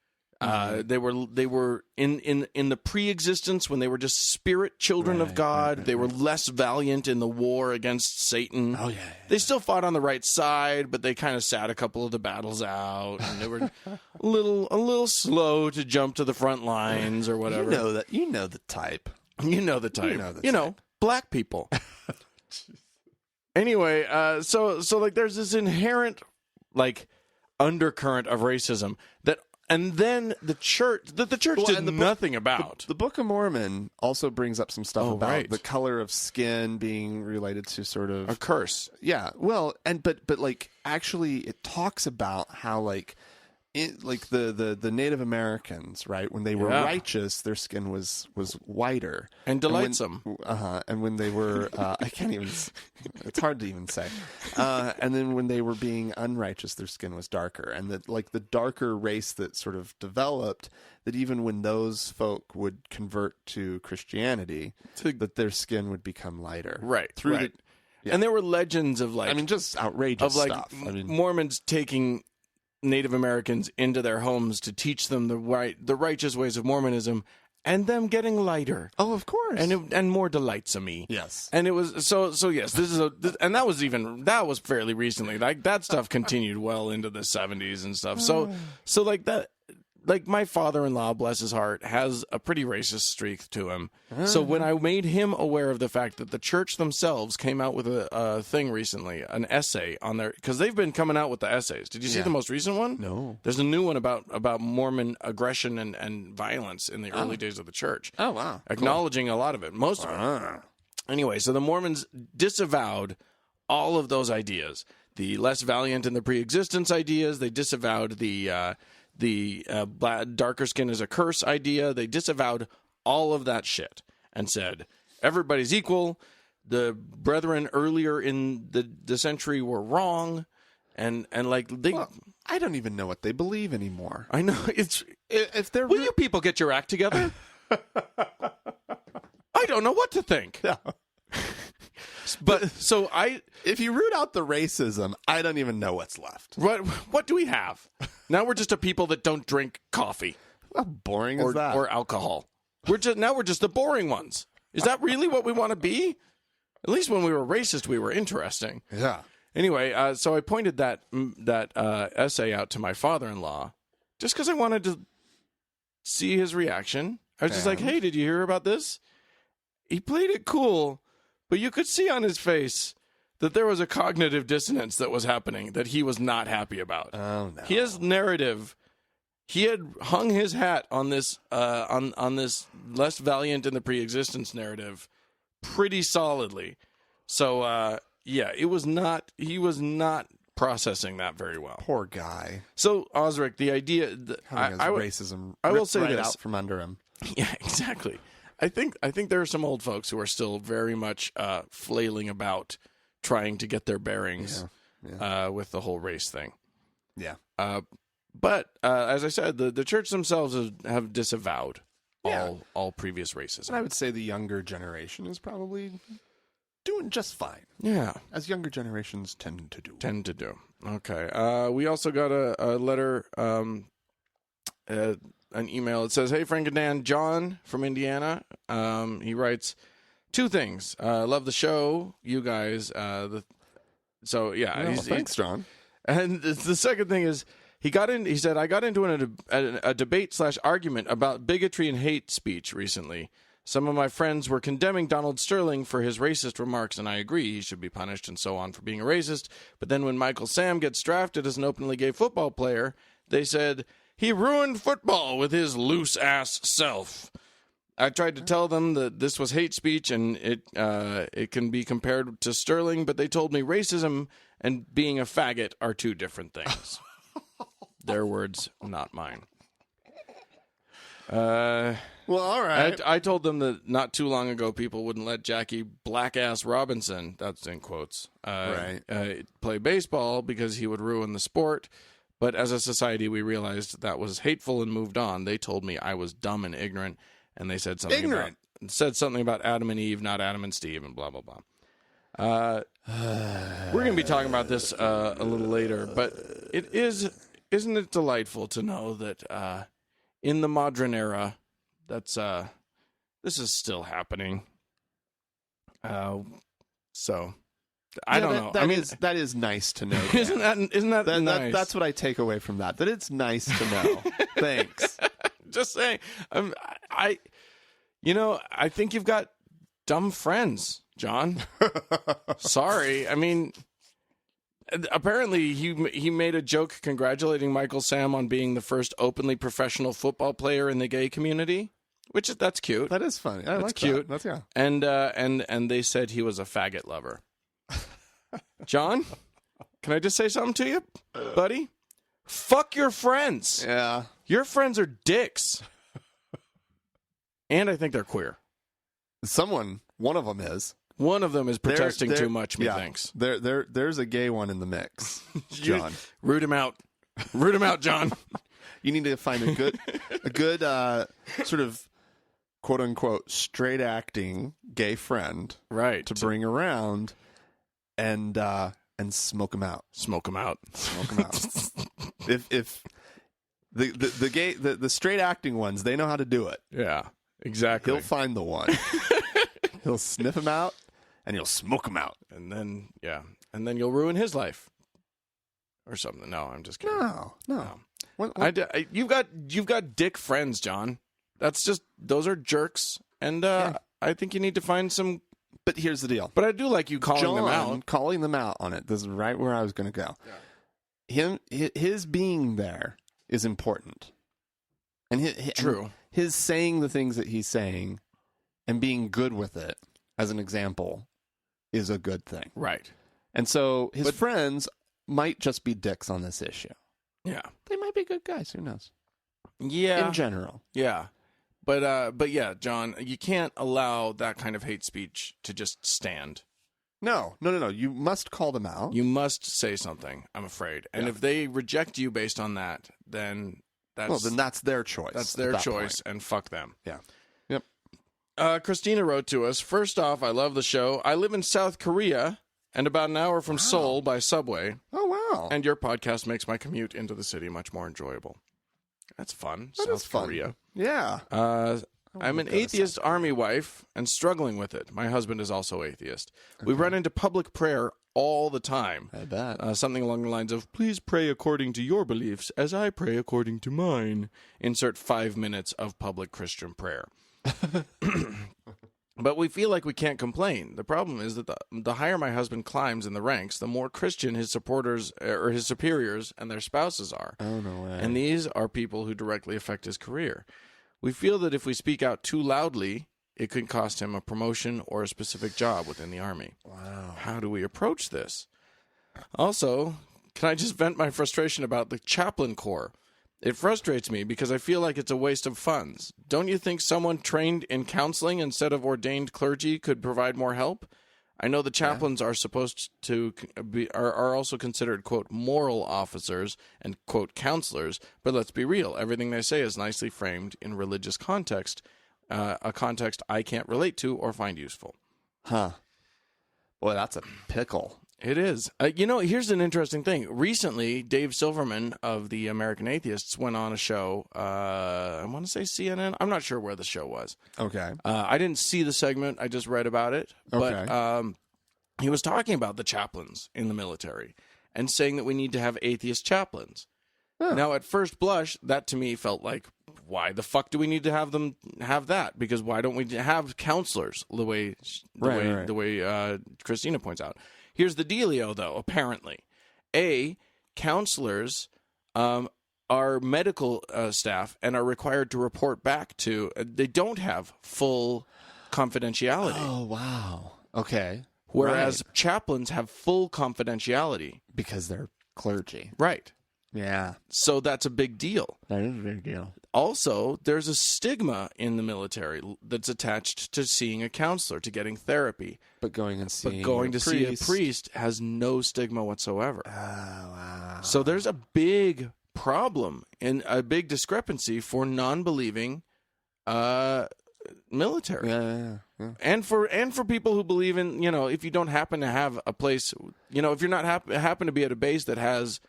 They were in the pre-existence when they were just spirit children of God. They were less valiant in the war against Satan. Oh yeah. They still fought on the right side, but they kind of sat a couple of the battles out, and they were a little slow to jump to the front lines or whatever. You know the type. Black people. Anyway, so like there's this inherent like undercurrent of racism and then the church did nothing about. The Book of Mormon also brings up some stuff about the color of skin being related to sort of a curse. Yeah. Well, but like actually it talks about how like the Native Americans, right? When they were righteous, their skin was whiter and delightsome. And when they were, I can't even. It's hard to even say. And then when they were being unrighteous, their skin was darker. And that like the darker race that sort of developed, that even when those folk would convert to Christianity, that their skin would become lighter. Right. And there were legends of like, just outrageous stuff. Mormons taking Native Americans into their homes to teach them the righteous ways of Mormonism, and them getting lighter. Oh, of course, and more delightsome. Yes, and it was so yes. And that was fairly recently. Like that stuff continued well into the 70s and stuff. So like that. Like my father-in-law, bless his heart, has a pretty racist streak to him. So when I made him aware of the fact that the church themselves came out with a thing recently, an essay on their, because they've been coming out with the essays. Did you see the most recent one? No. There's a new one about Mormon aggression and violence in the early days of the church. Oh wow! Acknowledging a lot of it, most of it. Anyway, so the Mormons disavowed all of those ideas. The less valiant in the pre-existence ideas. They disavowed the darker skin is a curse idea. They disavowed all of that shit and said everybody's equal. The brethren earlier in the century were wrong, and like they. Well, I don't even know what they believe anymore. I know it's if they're. Will you people get your act together? I don't know what to think. Yeah. But if you root out the racism, I don't even know what's left. What do we have? Now we're just a people that don't drink coffee. How boring is that? Or alcohol. We're just the boring ones. Is that really what we want to be? At least when we were racist, we were interesting. Yeah. Anyway, so I pointed that essay out to my father-in-law just because I wanted to see his reaction. I was just like, hey, did you hear about this? He played it cool, but you could see on his face that there was a cognitive dissonance that was happening that he was not happy about. Oh, no. His narrative, he had hung his hat on this on this less valiant in the pre-existence narrative pretty solidly. So, he was not processing that very well. Poor guy. So, Osric, the idea... racism I will say right this. out from under him. Yeah, exactly. I think there are some old folks who are still very much flailing about trying to get their bearings with the whole race thing. Yeah. But as I said, the church themselves have disavowed all previous racism. And I would say the younger generation is probably doing just fine. Yeah. As younger generations tend to do. Okay. We also got a letter, an email. It says, "Hey, Frank and Dan, John from Indiana." He writes 2 things. Love the show, you guys. Thanks, John. And the second thing is, he said, "I got into a debate/argument about bigotry and hate speech recently. Some of my friends were condemning Donald Sterling for his racist remarks, and I agree he should be punished and so on for being a racist. But then when Michael Sam gets drafted as an openly gay football player, they said, he ruined football with his loose-ass self. I tried to tell them that this was hate speech and it can be compared to Sterling, but they told me racism and being a faggot are 2 different things." Their words, not mine. Well, all right. I told them that not too long ago people wouldn't let Jackie Blackass Robinson, that's in quotes, play baseball because he would ruin the sport. But as a society, we realized that was hateful and moved on. They told me I was dumb and ignorant, and they said something about Adam and Eve, not Adam and Steve, and blah, blah, blah. We're going to be talking about this a little later, but isn't it delightful to know that in the modern era, this is still happening. I don't know. That is nice to know. Isn't that nice? That's what I take away from that. That it's nice to know. Thanks. Just saying. I think you've got dumb friends, John. Sorry. I mean, apparently he made a joke congratulating Michael Sam on being the first openly professional football player in the gay community, that's cute. That is funny. That's cute. That's yeah. And they said he was a faggot lover. John, can I just say something to you, buddy? Fuck your friends. Yeah. Your friends are dicks. And I think they're queer. One of them is. One of them is protesting too much, methinks. There's a gay one in the mix, John. Root him out. Root him out, John. You need to find a good sort of quote unquote straight acting gay friend, right, to bring around and smoke him out. Smoke him out. Smoke him out. if the straight acting ones, they know how to do it. Yeah, exactly. He'll find the one. He'll sniff him out, and he'll smoke him out. And then you'll ruin his life. Or something. No, I'm just kidding. No. You've got dick friends, John. Those are jerks. And I think you need to find some... But here's the deal. But I do like you calling them out. Calling them out on it. This is right where I was going to go. Yeah. His being there is important. And True. His saying the things that he's saying and being good with it, as an example, is a good thing. Right. And so his friends might just be dicks on this issue. Yeah. They might be good guys. Who knows? Yeah. In general. Yeah. But yeah, John, you can't allow that kind of hate speech to just stand. No. You must call them out. You must say something, I'm afraid. And if they reject you based on that, then that's their choice. That's their choice, and fuck them. Yeah. Yep. Christina wrote to us, "First off, I love the show. I live in South Korea and about an hour from Seoul by subway. Oh, wow. And your podcast makes my commute into the city much more enjoyable." That's fun. South Korea. Yeah. I'm an atheist army wife and struggling with it. My husband is also atheist. Okay. We run into public prayer all the time. I bet. Something along the lines of, "Please pray according to your beliefs as I pray according to mine." Insert 5 minutes of public Christian prayer. But we feel like we can't complain. The problem is that the higher my husband climbs in the ranks, the more Christian his supporters or his superiors and their spouses are. Oh, no way. And these are people who directly affect his career. We feel that if we speak out too loudly, it could cost him a promotion or a specific job within the Army. Wow. How do we approach this? Also, Can I just vent my frustration about the chaplain corps? It frustrates me because I feel like it's a waste of funds. Don't you think someone trained in counseling instead of ordained clergy could provide more help? I know the chaplains are supposed to are also considered, quote, moral officers and, quote, counselors, but let's be real. Everything they say is nicely framed in religious context, a context I can't relate to or find useful. Huh. Boy, that's a pickle. It is. Here's an interesting thing. Recently, Dave Silverman of the American Atheists went on a show. I want to say CNN. I'm not sure where the show was. Okay. I didn't see the segment. I just read about it. Okay. But he was talking about the chaplains in the military and saying that we need to have atheist chaplains. Huh. Now, at first blush, that to me felt like, why the fuck do we need to have them have that? Because why don't we have counselors the way Christina points out? Here's the dealio, though, apparently. Counselors are medical staff and are required to report back to... they don't have full confidentiality. Oh, wow. Okay. Whereas chaplains have full confidentiality. Because they're clergy. Right. Yeah. So that's a big deal. That is a big deal. Also, there's a stigma in the military that's attached to seeing a counselor, to getting therapy. But going to see Oh, wow. So there's a big problem and a big discrepancy for non-believing military. Yeah. And for people who believe in, if you don't happen to have a place, if you're not happen to be at a base that has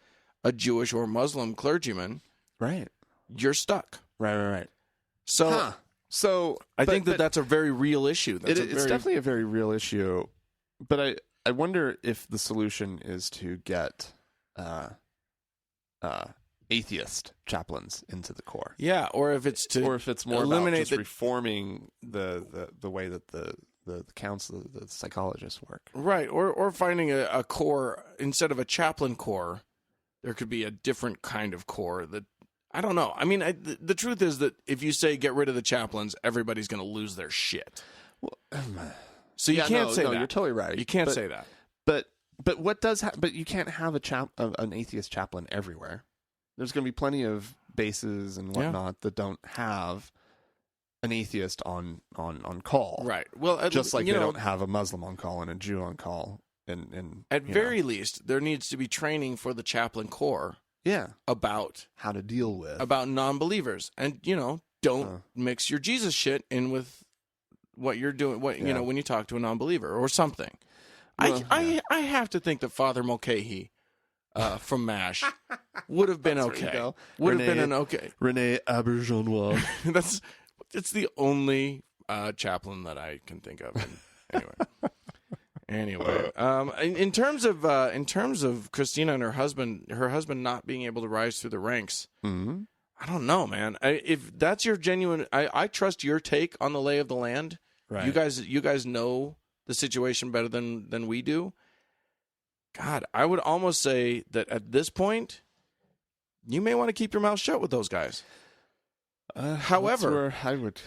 a Jewish or Muslim clergyman, right, you're stuck. Right. So, I think that's a very real issue. It's definitely a very real issue. But I wonder if the solution is to get atheist chaplains into the Corps. Yeah, or if it's more about just reforming the way that the counsel, the psychologists work. Right, or finding a corps instead of a chaplain corps. There could be a different kind of corps that, I don't know. I mean, the truth is that if you say get rid of the chaplains, everybody's going to lose their shit. Well, so you can't say that. You're totally right. You can't say that. But what does but you can't have an atheist chaplain everywhere. There's going to be plenty of bases and whatnot that don't have an atheist on call. Right. Well, just like they don't have a Muslim on call and a Jew on call. And at very least, there needs to be training for the chaplain corps. Yeah. About how to deal with non-believers, and don't mix your Jesus shit in with what you're doing. When you talk to a non-believer or something. Well, I have to think that Father Mulcahy from MASH would have been okay. Would have been an okay. Rene Auberjonois. It's the only chaplain that I can think of. Anyway, in terms of Christina and her husband not being able to rise through the ranks, mm-hmm. I don't know, man. If that's your genuine, I trust your take on the lay of the land. Right. You guys know the situation better than we do. God, I would almost say that at this point, you may want to keep your mouth shut with those guys. However, I would.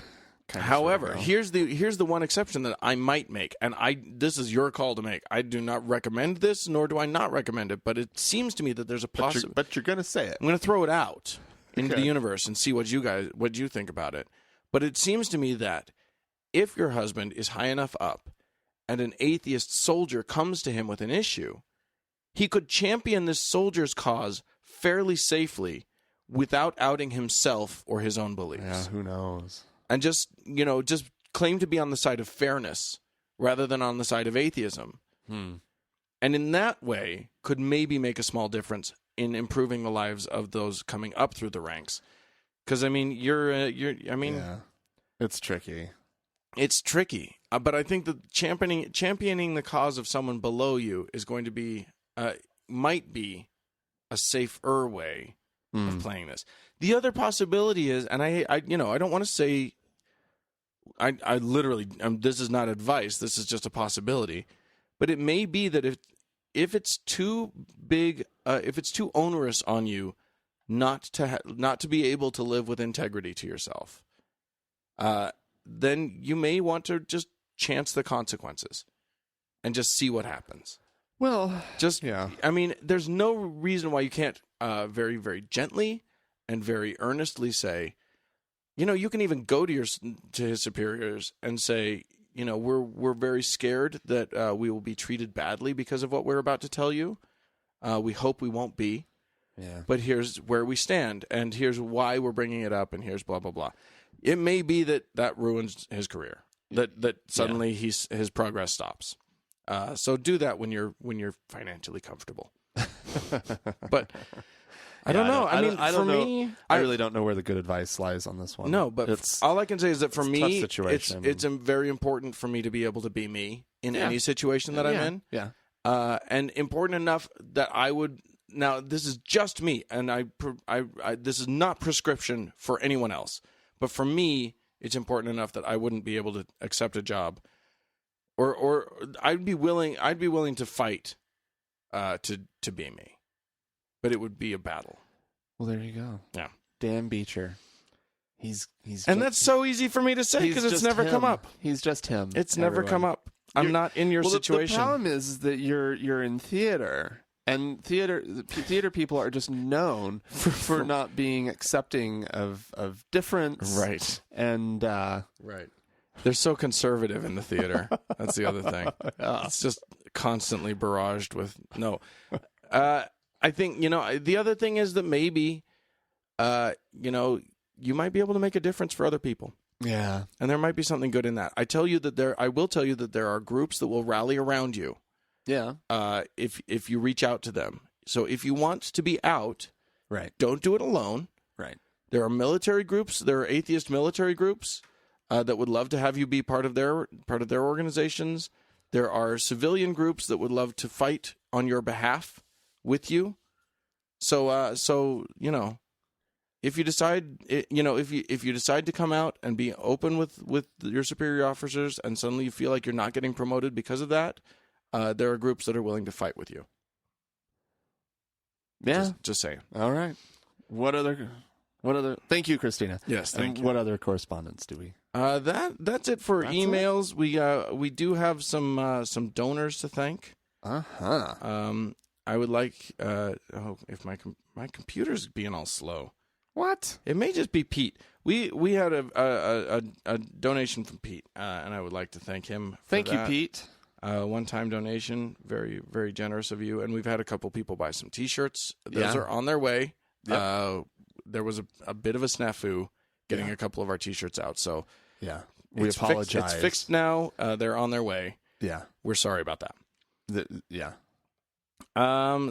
Here's the one exception that I might make, and this is your call to make. I do not recommend this, nor do I not recommend it, but it seems to me that there's a possibility. But you're going to say it. I'm going to throw it out into the universe and see what you think about it. But it seems to me that if your husband is high enough up and an atheist soldier comes to him with an issue, he could champion this soldier's cause fairly safely without outing himself or his own beliefs. Yeah, who knows? And just claim to be on the side of fairness rather than on the side of atheism. And in that way, could maybe make a small difference in improving the lives of those coming up through the ranks. Because, I mean, yeah, it's tricky. It's tricky. But I think that championing the cause of someone below you is going to be, might be a safer way of playing this. The other possibility is, and I don't want to say, I literally, this is not advice, this is just a possibility, but it may be that if it's too big, if it's too onerous on you not to be able to live with integrity to yourself, then you may want to just chance the consequences and just see what happens. Well, I mean, there's no reason why you can't very, very gently and very earnestly say, you can even go to his superiors and say, we're very scared that we will be treated badly because of what we're about to tell you. We hope we won't be. Yeah. But here's where we stand, and here's why we're bringing it up, and here's blah, blah, blah. It may be that ruins his career, that suddenly his progress stops. So do that when you're financially comfortable. But I don't know. I mean, for me, I really don't know where the good advice lies on this one. No, but all I can say is that for me, it's very important for me to be able to be me in any situation that I'm in. Yeah. And important enough that I would. Now, this is just me, and I this is not prescription for anyone else. But for me, it's important enough that I wouldn't be able to accept a job, or I'd be willing to fight to be me, but it would be a battle. Well, there you go. Yeah, Dan Beecher. That's so easy for me to say because it's never come up. He's just him. It's never come up. I'm not in your situation. The problem is that you're in theater. And theater people are just known for not being accepting of difference. Right. And right. They're so conservative in the theater. That's the other thing. It's just constantly barraged with no. I think, the other thing is that maybe, you might be able to make a difference for other people. Yeah. And there might be something good in that. I will tell you that there are groups that will rally around you. Yeah. If you reach out to them. So if you want to be out, right, don't do it alone. Right. There are military groups. There are atheist military groups that would love to have you be part of their organizations. There are civilian groups that would love to fight on your behalf with you. So if you decide, if you decide to come out and be open with your superior officers, and suddenly you feel like you're not getting promoted because of that. There are groups that are willing to fight with you. Yeah. Just saying. All right. What other? Thank you, Christina. Yes, thank you. What other correspondence do we? That's it for emails. We do have some donors to thank. I would like if my computer's being all slow. What? It may just be Pete. We had a donation from Pete, and I would like to thank him. Thank you, Pete. One-time donation, very, very generous of you. And we've had a couple people buy some T-shirts. Those are on their way. Yep. There was a bit of a snafu getting a couple of our T-shirts out. So we apologize. It's fixed now. They're on their way. Yeah, we're sorry about that.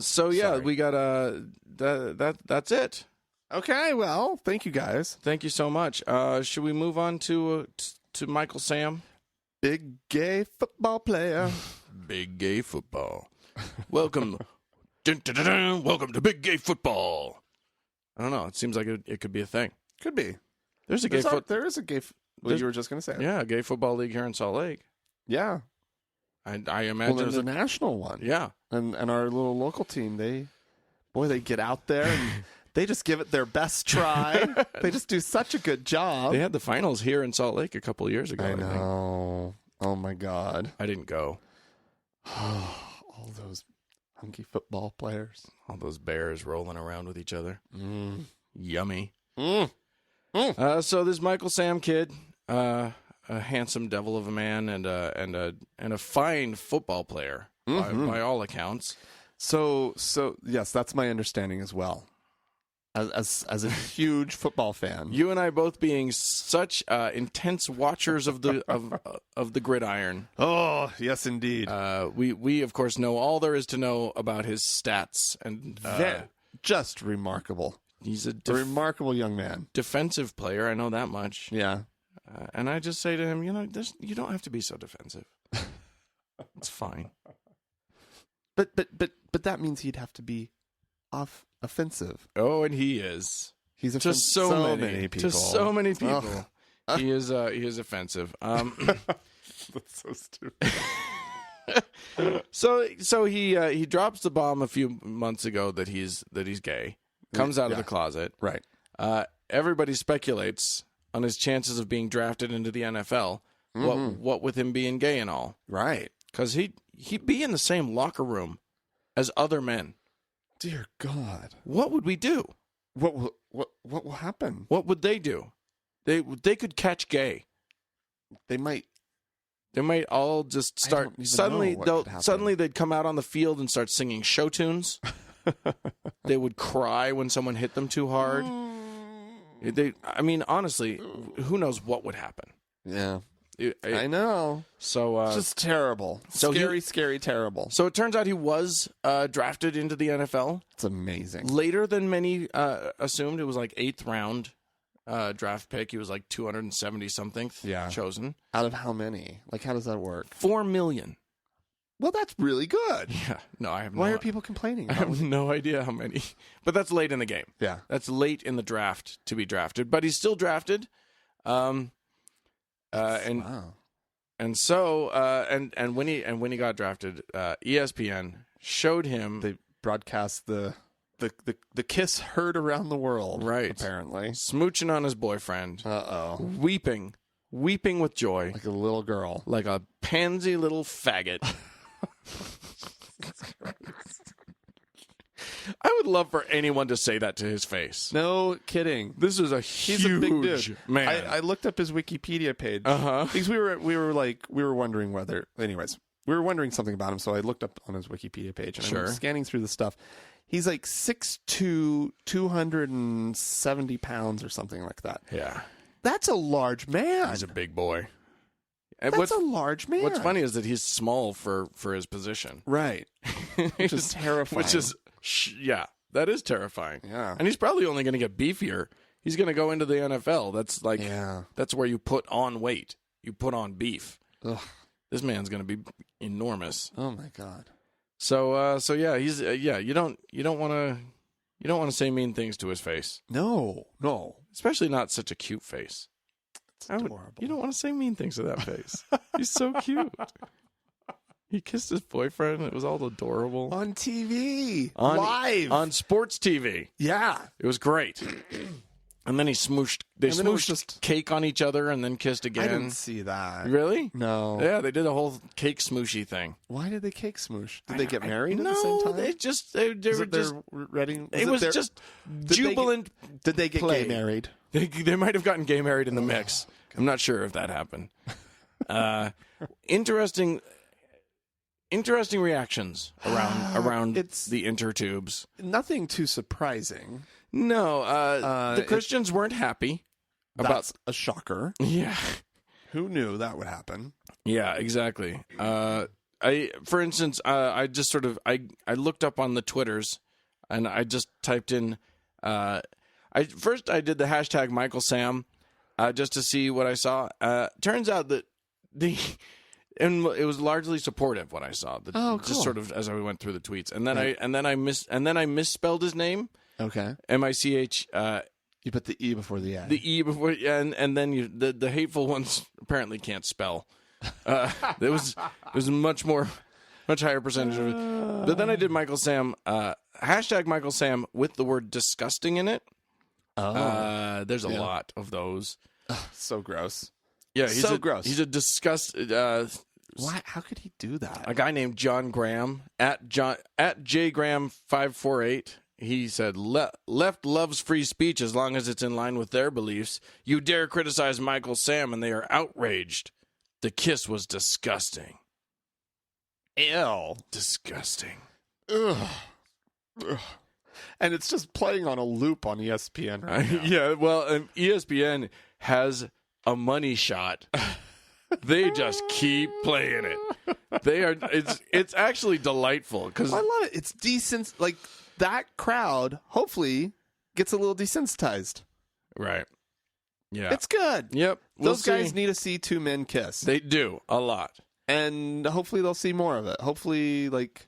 Sorry. We got that's it. Okay. Well, thank you guys. Thank you so much. Should we move on to Michael Sam? Big gay football player. Big gay football. Welcome. Welcome to Big Gay Football. I don't know. It seems like it could be a thing. Could be. There is a gay what you were just going to say. Yeah, a gay football league here in Salt Lake. Yeah. I imagine there's a national one. Yeah. And our little local team, they get out there and they just give it their best try. They just do such a good job. They had the finals here in Salt Lake a couple of years ago. I know. Oh, my God. I didn't go. All those hunky football players. All those bears rolling around with each other. Yummy. So this Michael Sam kid, a handsome devil of a man and a fine football player by all accounts. So yes, that's my understanding as well. As a huge football fan, you and I both being such intense watchers of the gridiron. Oh yes, indeed. We of course know all there is to know about his stats and just remarkable. He's a remarkable young man, defensive player. I know that much. Yeah, and I just say to him, you don't have to be so defensive. It's fine. But that means he'd have to be offensive. Oh, and he is. He's to so many people. To so many people. Oh. He is offensive. That's so stupid. So he drops the bomb a few months ago that he's gay. Comes out of the closet. Right. Everybody speculates on his chances of being drafted into the NFL. What with him being gay and all. Right. Because he he'd be in the same locker room as other men. Dear God. What would we do? What will happen? What would they do? They could catch gay. They might all just start suddenly they'd come out on the field and start singing show tunes. They would cry when someone hit them too hard. Honestly, who knows what would happen? Yeah. I know. So it's just terrible. Scary, terrible. So it turns out he was drafted into the NFL. It's amazing. Later than many assumed. It was like 8th round draft pick. He was like 270-something chosen. Out of how many? Like, how does that work? 4 million. Well, that's really good. Yeah. No, I have Why are people complaining? I have no idea how many. But that's late in the game. Yeah. That's late in the draft to be drafted. But he's still drafted. Wow. And so when he got drafted, ESPN showed him. They broadcast the kiss heard around the world. Right. Apparently. Smooching on his boyfriend. Uh-oh. Weeping with joy. Like a little girl. Like a pansy little faggot. I would love for anyone to say that to his face. No kidding. This is He's a big dude. Man. I looked up his Wikipedia page. Because we were wondering whether. Anyways, we were wondering something about him, so I looked up on his Wikipedia page and I was scanning through the stuff. He's like 6'2", 270 pounds or something like that. Yeah. That's a large man. He's a big boy. That's a large man. What's funny is that he's small for his position. Right. Which is terrifying. That is terrifying. Yeah. And he's probably only going to get beefier. He's going to go into the NFL. That's like, that's where you put on weight. You put on beef. Ugh. This man's going to be enormous. Oh my God. So yeah, he's you don't want to say mean things to his face. No. Especially not such a cute face. It's adorable. You don't want to say mean things to that face. He's so cute. He kissed his boyfriend. It was all adorable. On TV. Live. On sports TV. Yeah. It was great. And then they smooshed cake on each other and then kissed again. I didn't see that. Really? No. Yeah, they did a whole cake smooshy thing. Why did they cake smoosh? Did they get married at the same time? No, they were just ready. It was just jubilant. Did they get play. gay married? They might have gotten gay married in the mix. I'm not sure if that happened. Interesting reactions around the intertubes. Nothing too surprising. No, the Christians weren't happy. That's a shocker. Yeah. Who knew that would happen? Yeah, exactly. For instance, I just sort of I looked up on the Twitters, and I just typed in. First I did the hashtag Michael Sam, just to see what I saw. Turns out that and it was largely supportive what I saw. Cool. Just sort of as I went through the tweets, and then I misspelled his name. Okay. MICH. You put the E before the A. The E before, and then the hateful ones apparently can't spell. There was much higher percentage of it. But then I did Michael Sam, hashtag Michael Sam with the word disgusting in it. There's a lot of those. So gross. Yeah, he's gross. He's a disgust. Why? How could he do that? A guy named John Graham at jgraham548. He said, left loves free speech as long as it's in line with their beliefs. You dare criticize Michael Sam and they are outraged. The kiss was disgusting. Ew. Disgusting. Ugh. And it's just playing on a loop on ESPN right now. Yeah, well, ESPN has a money shot. They just keep playing it. It's actually delightful because I love it. It's decent. Like, that crowd hopefully gets a little desensitized. Right. Yeah. It's good. Yep. Those guys need to see two men kiss. They do a lot. And hopefully they'll see more of it. Hopefully, like,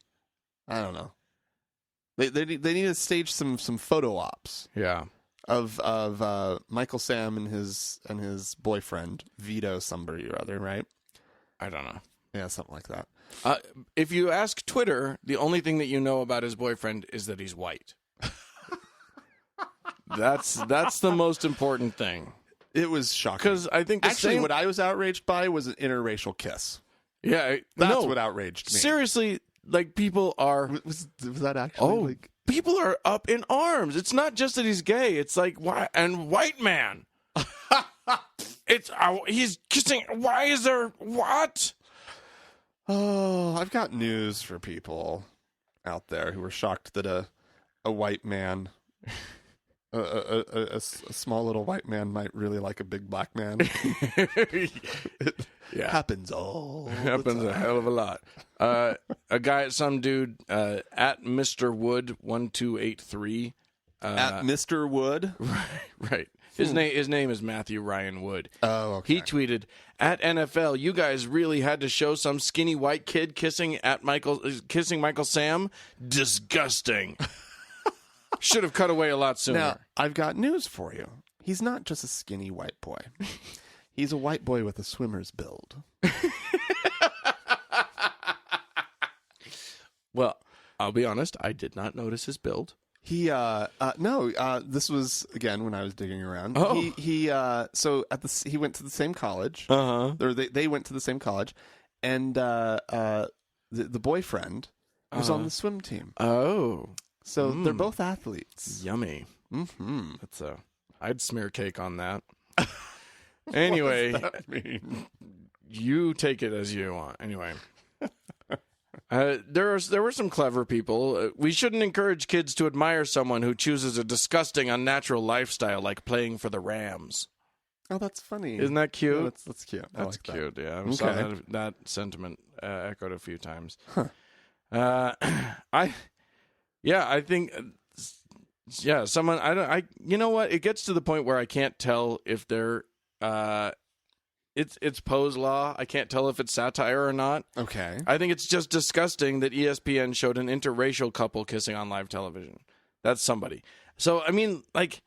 I don't know. They need to stage some photo ops. Yeah. Of Michael Sam and his boyfriend Vito somebody or other, right? I don't know. Yeah, something like that. If you ask Twitter, the only thing that you know about his boyfriend is that he's white. That's the most important thing. It was shocking because I think what I was outraged by was an interracial kiss. Yeah, That's what outraged me. Seriously, like people are. Was that actually? Like... People are up in arms. It's not just that he's gay. It's like why and white man. It's he's kissing. Why is there what? Oh, I've got news for people out there who were shocked that a white man, a small little white man, might really like a big black man. It happens all. It happens a hell of a lot. A guy, some dude at Mr. Wood 1283. At Mr. Wood, right. His name is Matthew Ryan Wood. Oh, okay. He tweeted, "At NFL, you guys really had to show some skinny white kid kissing Michael Sam. Disgusting. Should have cut away a lot sooner." Now, I've got news for you. He's not just a skinny white boy. He's a white boy with a swimmer's build. Well, I'll be honest. I did not notice his build. He this was again when I was digging around. Oh. He went to the same college. Uh-huh. Or they went to the same college, and the boyfriend was on the swim team. Oh. So they're both athletes. Yummy. Mm-hmm. I'd smear cake on that. Anyway, what does that mean? You take it as you want. Anyway. There were some clever people. We shouldn't encourage kids to admire someone who chooses a disgusting, unnatural lifestyle like playing for the Rams. Oh, that's funny. Isn't that cute? Oh, that's cute. That's cute. Yeah, I Okay. saw that sentiment echoed a few times. Huh. I think, someone you know what? It gets to the point where I can't tell if they're It's Poe's Law. I can't tell if it's satire or not. Okay. I think it's just disgusting that ESPN showed an interracial couple kissing on live television. That's somebody. So I mean, like,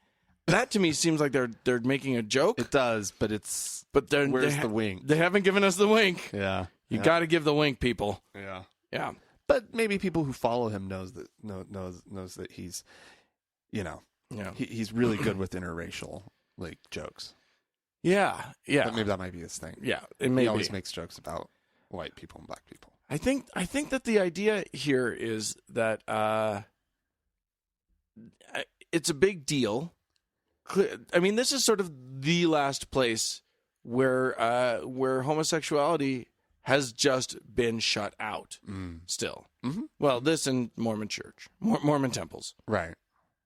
that to me seems like they're making a joke. It does, but where's the wink? They haven't given us the wink. Yeah. You got to give the wink, people. Yeah. Yeah. But maybe people who follow him knows that he's, he's really good with interracial like jokes. Yeah. But maybe that might be his thing. Yeah, it may He always be. makes jokes about white people and black people. I think that the idea here is that it's a big deal. I mean, this is sort of the last place where homosexuality has just been shut out. Still, well, this and Mormon church, Mormon temples, right?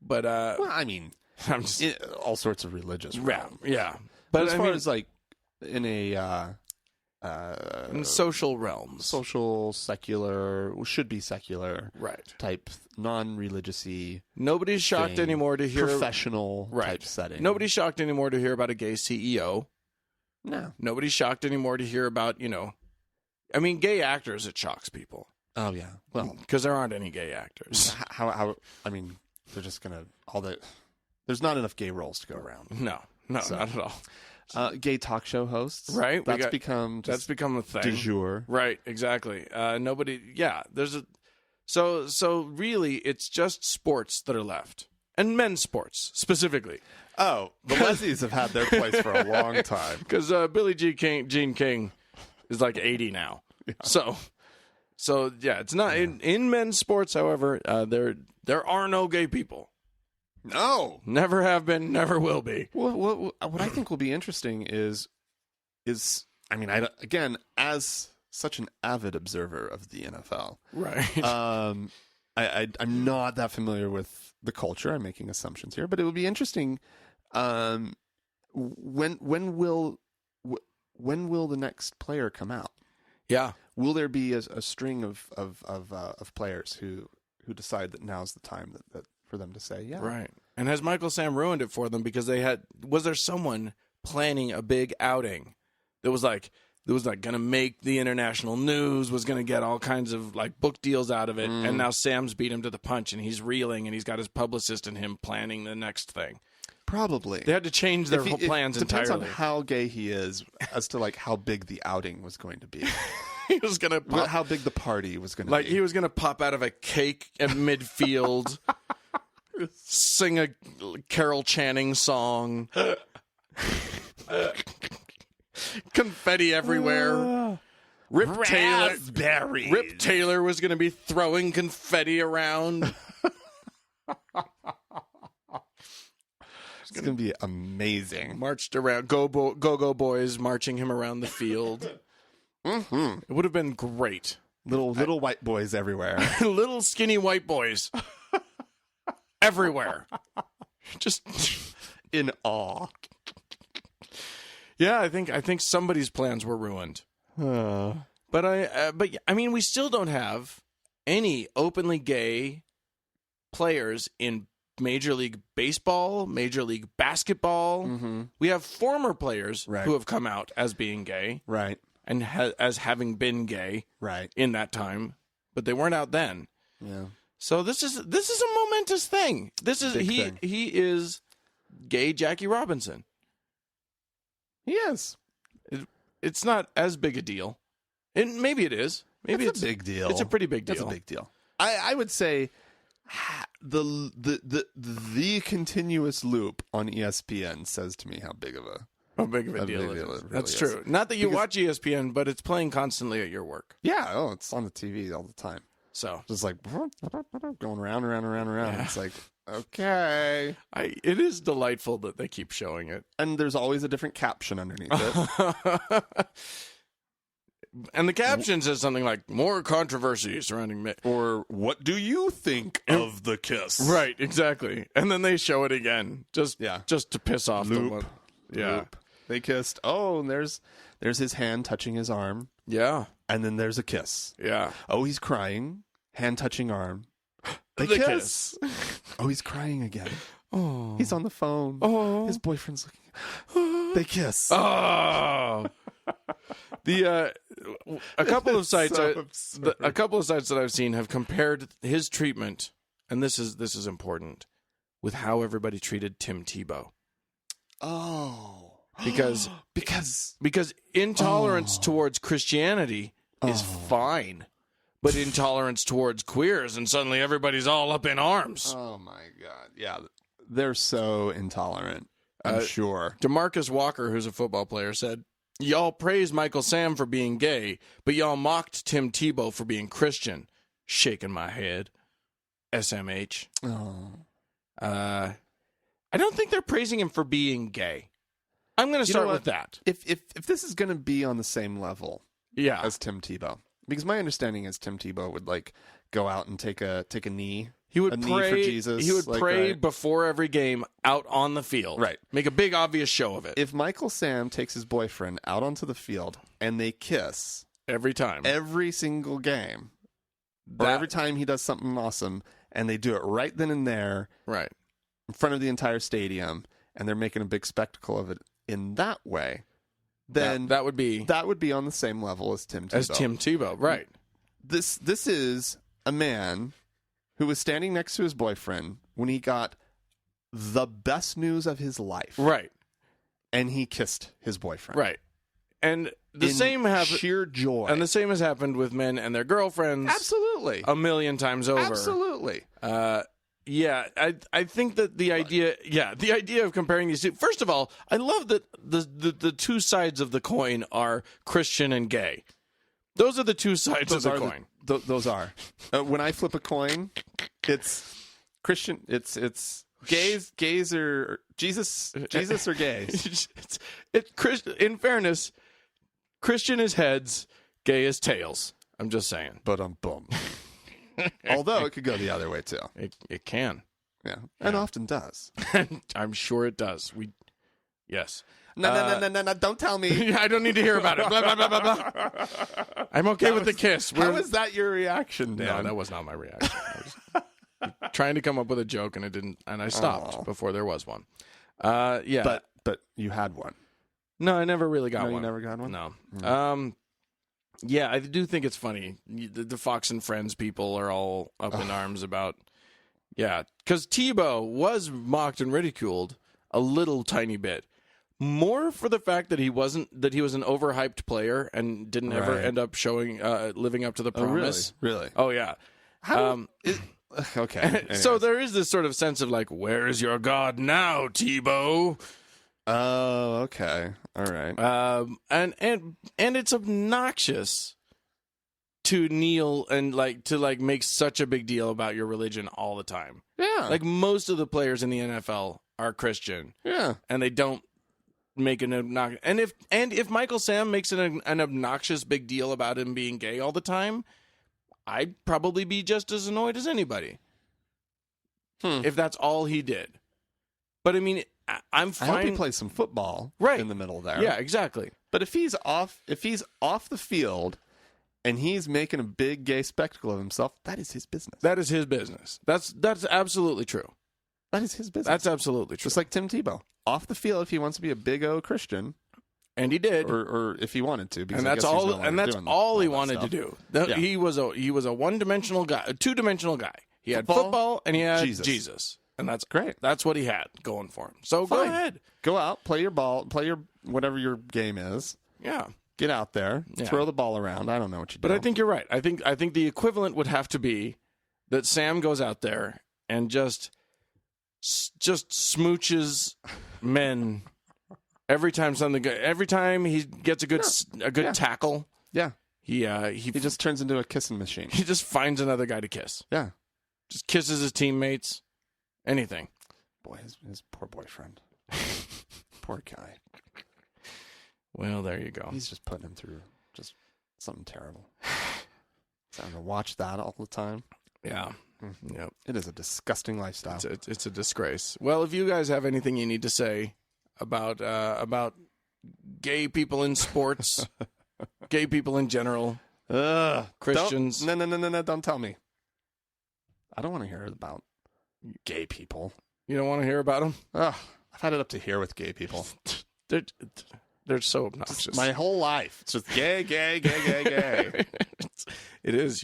But well, I mean, I'm just all sorts of religious. Yeah. But as far as like in a in social realms, social, secular, should be secular, right? Type non-religious-y. Nobody's shocked anymore to hear professional type setting. Nobody's shocked anymore to hear about a gay CEO. No. Nobody's shocked anymore to hear about I mean, gay actors. It shocks people. Oh yeah. Well, because there aren't any gay actors. How? I mean, they're just gonna there's not enough gay roles to go around. No, not at all. Gay talk show hosts, right? That's become a thing. Du jour, right? Exactly. Nobody. Yeah. There's a. So really, it's just sports that are left, and men's sports specifically. Oh, the Leslies have had their place for a long time because Billie Jean King is like 80 now. Yeah. So yeah, it's not in men's sports. However, there are no gay people. No, never have been, never will be. What I think will be interesting is I mean, again, as such an avid observer of the NFL, right? I'm not that familiar with the culture. I'm making assumptions here, but it would be interesting. When will the next player come out? Yeah, will there be a string of players who decide that now's the time that for them to say, yeah. Right. And has Michael Sam ruined it for them because was there someone planning a big outing that was going to make the international news, was going to get all kinds of like book deals out of it, and now Sam's beat him to the punch and he's reeling and he's got his publicist and him planning the next thing. Probably. They had to change their whole plans entirely. It depends on how gay he is as to like how big the outing was going to be. He was going to how big the party was going to be. Like he was going to pop out of a cake at midfield. Sing a Carol Channing song. Confetti everywhere. Rip Raspberries. Taylor was going to be throwing confetti around. It's going to be amazing. Marched around, go boys marching him around the field. Mm-hmm. It would have been great. Little white boys everywhere. Little skinny white boys everywhere. Just in awe. Yeah, I think somebody's plans were ruined. But I mean, we still don't have any openly gay players in Major League Baseball, Major League Basketball. Mm-hmm. We have former players Right. who have come out as being gay, Right. and as having been gay, Right. in that time, but they weren't out then. Yeah. So this is a momentous thing. This is Big thing. he is gay Jackie Robinson. Yes. It's not as big a deal. And maybe it is. Maybe It's a big deal. It's a pretty big deal. It's a big deal. I would say the continuous loop on ESPN says to me how big of a deal it is. really That's is. true. Not that you watch ESPN, but it's playing constantly at your work. Yeah. Oh, it's on the TV all the time. So Just like going around. Yeah. It's like, okay. it is delightful that they keep showing it. And there's always a different caption underneath it. And the caption says something like, more controversy surrounding me. Or what do you think of the kiss? Right, exactly. And then they show it again, just to piss off the Loop. one. Yeah. Loop. They kissed. Oh, and there's his hand touching his arm. Yeah. And then there's a kiss. Yeah. Oh, he's crying. Hand touching arm. They The kiss. Oh, he's crying again. Oh. He's on the phone. Oh. His boyfriend's looking. They kiss. Oh. A couple of sites a couple of sites that I've seen have compared his treatment, and this is important, with how everybody treated Tim Tebow. Oh. Because intolerance towards Christianity is fine, but intolerance towards queers, and suddenly everybody's all up in arms. Oh my God. Yeah. They're so intolerant. I'm sure. DeMarcus Walker, who's a football player, said, "Y'all praised Michael Sam for being gay, but y'all mocked Tim Tebow for being Christian." Shaking my head. SMH. Oh. I don't think they're praising him for being gay. I'm going to start with that. If this is going to be on the same level Yeah. as Tim Tebow, because my understanding is Tim Tebow would like go out and take a knee. He would a knee pray for Jesus. He would like, pray right? before every game out on the field. Right. Make a big obvious show of it. If Michael Sam takes his boyfriend out onto the field and they kiss Every time. every single game, or every time he does something awesome, and they do it right then and there Right. in front of the entire stadium, and they're making a big spectacle of it in that way, then that would be on the same level as Tim Tebow. as Tim Tebow. Right. This is a man who was standing next to his boyfriend when he got the best news of his life. Right. And he kissed his boyfriend. Right. And the In same sheer joy. And the same has happened with men and their girlfriends. Absolutely. A million times over. Absolutely. Yeah, I think that the idea of comparing these two. First of all, I love that the two sides of the coin are Christian and gay. Those are the two sides of the coin. Those are. When I flip a coin, it's Christian. It's gays or Jesus or gays. In fairness, Christian is heads, gay is tails. I'm just saying. But boom. Although it could go the other way too. It can. Yeah. And often does. I'm sure it does. Yes. No, don't tell me. I don't need to hear about it. Blah, blah, blah, blah, blah. I'm okay with the kiss. How was that your reaction, Dan? No, that was not my reaction. I was trying to come up with a joke, and it didn't. And I stopped before there was one. Yeah. But you had one. No, I never really got one. You never got one? No. Yeah, I do think it's funny. The Fox and Friends people are all up in arms about. Yeah, because Tebow was mocked and ridiculed a little tiny bit. More for the fact that he was an overhyped player and didn't ever end up living up to the promise. Really? Oh yeah. Okay. So there is this sort of sense of like, where is your God now, Tebow? Oh, okay. All right. And it's obnoxious to kneel and to make such a big deal about your religion all the time. Yeah. Like most of the players in the NFL are Christian. Yeah. And they don't make an obnoxious. And if Michael Sam makes an obnoxious big deal about him being gay all the time, I'd probably be just as annoyed as anybody. If that's all he did. But I mean, I'm fine. I hope he plays some football in the middle there. Yeah, exactly. But if he's off the field and he's making a big gay spectacle of himself, that is his business. That is his business. That's absolutely true. That is his business. That's absolutely true. Just like Tim Tebow. Off the field, if he wants to be a big O Christian, and he did, or if he wanted to, because and that's all. And that's all he wanted to do. Yeah. He was a one-dimensional guy, a two-dimensional guy. He had football and he had Jesus. And that's great. That's what he had going for him. So Fine. Go ahead. Go out, play your ball, play your whatever your game is. Yeah. Get out there, throw the ball around. I don't know what you do. But I think you're right. I think the equivalent would have to be that Sam goes out there and just smooches men every time he gets a good tackle. Yeah. He just turns into a kissing machine. He just finds another guy to kiss. Yeah. Just kisses his teammates. Anything. Boy, his poor boyfriend. Poor guy. Well, there you go. He's just putting him through just something terrible. So I'm going to watch that all the time. Yeah. Yep. It is a disgusting lifestyle. It's a disgrace. Well, if you guys have anything you need to say about gay people in sports, gay people in general, Christians. No, don't tell me. I don't want to hear about gay people. You don't want to hear about them? I've had it up to here with gay people. They're so obnoxious. Just my whole life. It's just gay. It is.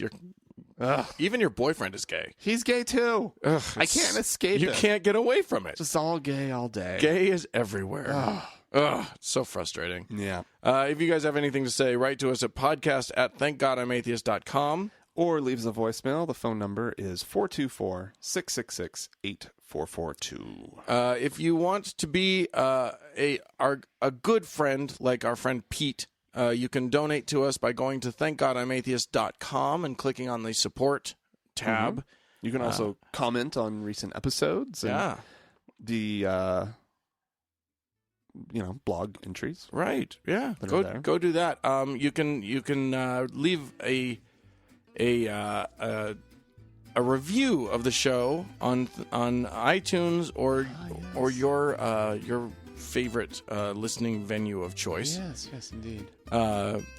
Even your boyfriend is gay. He's gay too. I can't escape it. You can't get away from it. Just all gay all day. Gay is everywhere. It's so frustrating. Yeah. If you guys have anything to say, write to us at podcast@thankgodimatheist.com. Or leave us a voicemail. The phone number is 424-666-8442. If you want to be a good friend like our friend Pete, you can donate to us by going to thankgodimatheist.com and clicking on the support tab. Mm-hmm. You can also comment on recent episodes and the blog entries. Right. Yeah. Go do that. You can leave a review of the show on iTunes or your favorite listening venue of choice. Yes, indeed.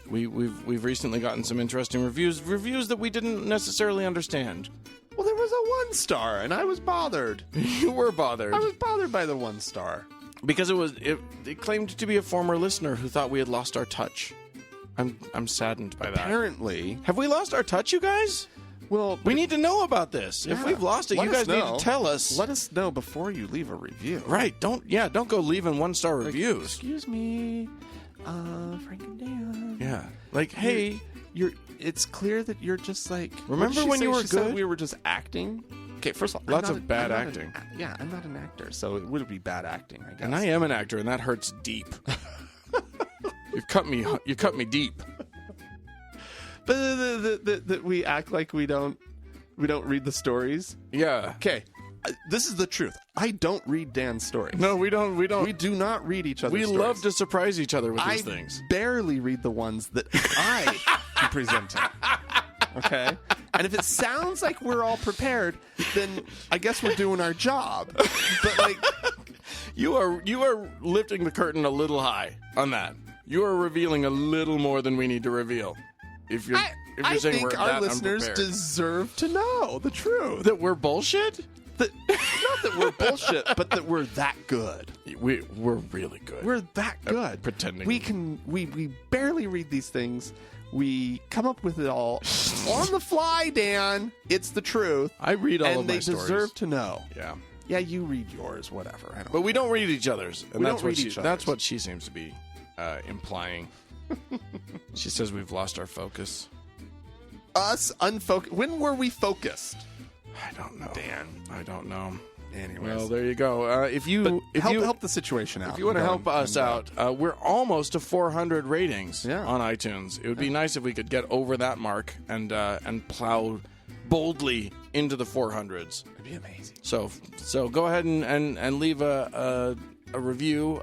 We've recently gotten some interesting reviews that we didn't necessarily understand. Well, there was a 1-star, and I was bothered. You were bothered. I was bothered by the 1-star because it claimed to be a former listener who thought we had lost our touch. I'm saddened by that. Apparently. Have we lost our touch, you guys? Well, we need to know about this. Yeah. If we've lost it, you guys need to tell us. Let us know before you leave a review. Right. Don't go leaving 1-star reviews. Excuse me, Frank and Dan. Yeah. Like, hey, it's clear that you're just like. Remember when you were good? We were just acting. Okay, first of all, lots of bad acting. I'm not an actor, so it would be bad acting, I guess. And I am an actor, and that hurts deep. You cut me deep. But that we act like we don't read the stories. Yeah. Okay. This is the truth. I don't read Dan's stories. No, we don't. We do not read each other's stories. We love to surprise each other with these things. I barely read the ones that I am presenting. Okay? And if it sounds like we're all prepared, then I guess we're doing our job. But like you are lifting the curtain a little high on that. You are revealing a little more than we need to reveal. If you're saying we're that our listeners unprepared. Deserve to know the truth. That we're bullshit? Not that we're bullshit, but that we're that good. We're really good. We're that good. Pretending. We barely read these things. We come up with it all on the fly, Dan. It's the truth. I read all of my stories. And they deserve to know. Yeah. Yeah, you read yours, whatever. But we don't read each other's. And that's what she seems to be implying. She says we've lost our focus. Us unfocused. When were we focused? I don't know. Dan. I don't know. Anyways. Well, there you go. If you help the situation out. If you want to help us out, we're almost to 400 ratings on iTunes. It would be nice if we could get over that mark and plow boldly into the 400s. It'd be amazing. So go ahead and leave a review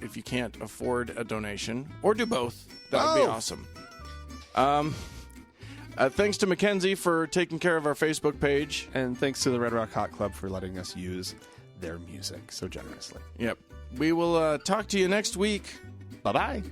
if you can't afford a donation, or do both. That would be awesome. Thanks to Mackenzie for taking care of our Facebook page. And thanks to the Red Rock Hot Club for letting us use their music so generously. Yep. We will talk to you next week. Bye-bye.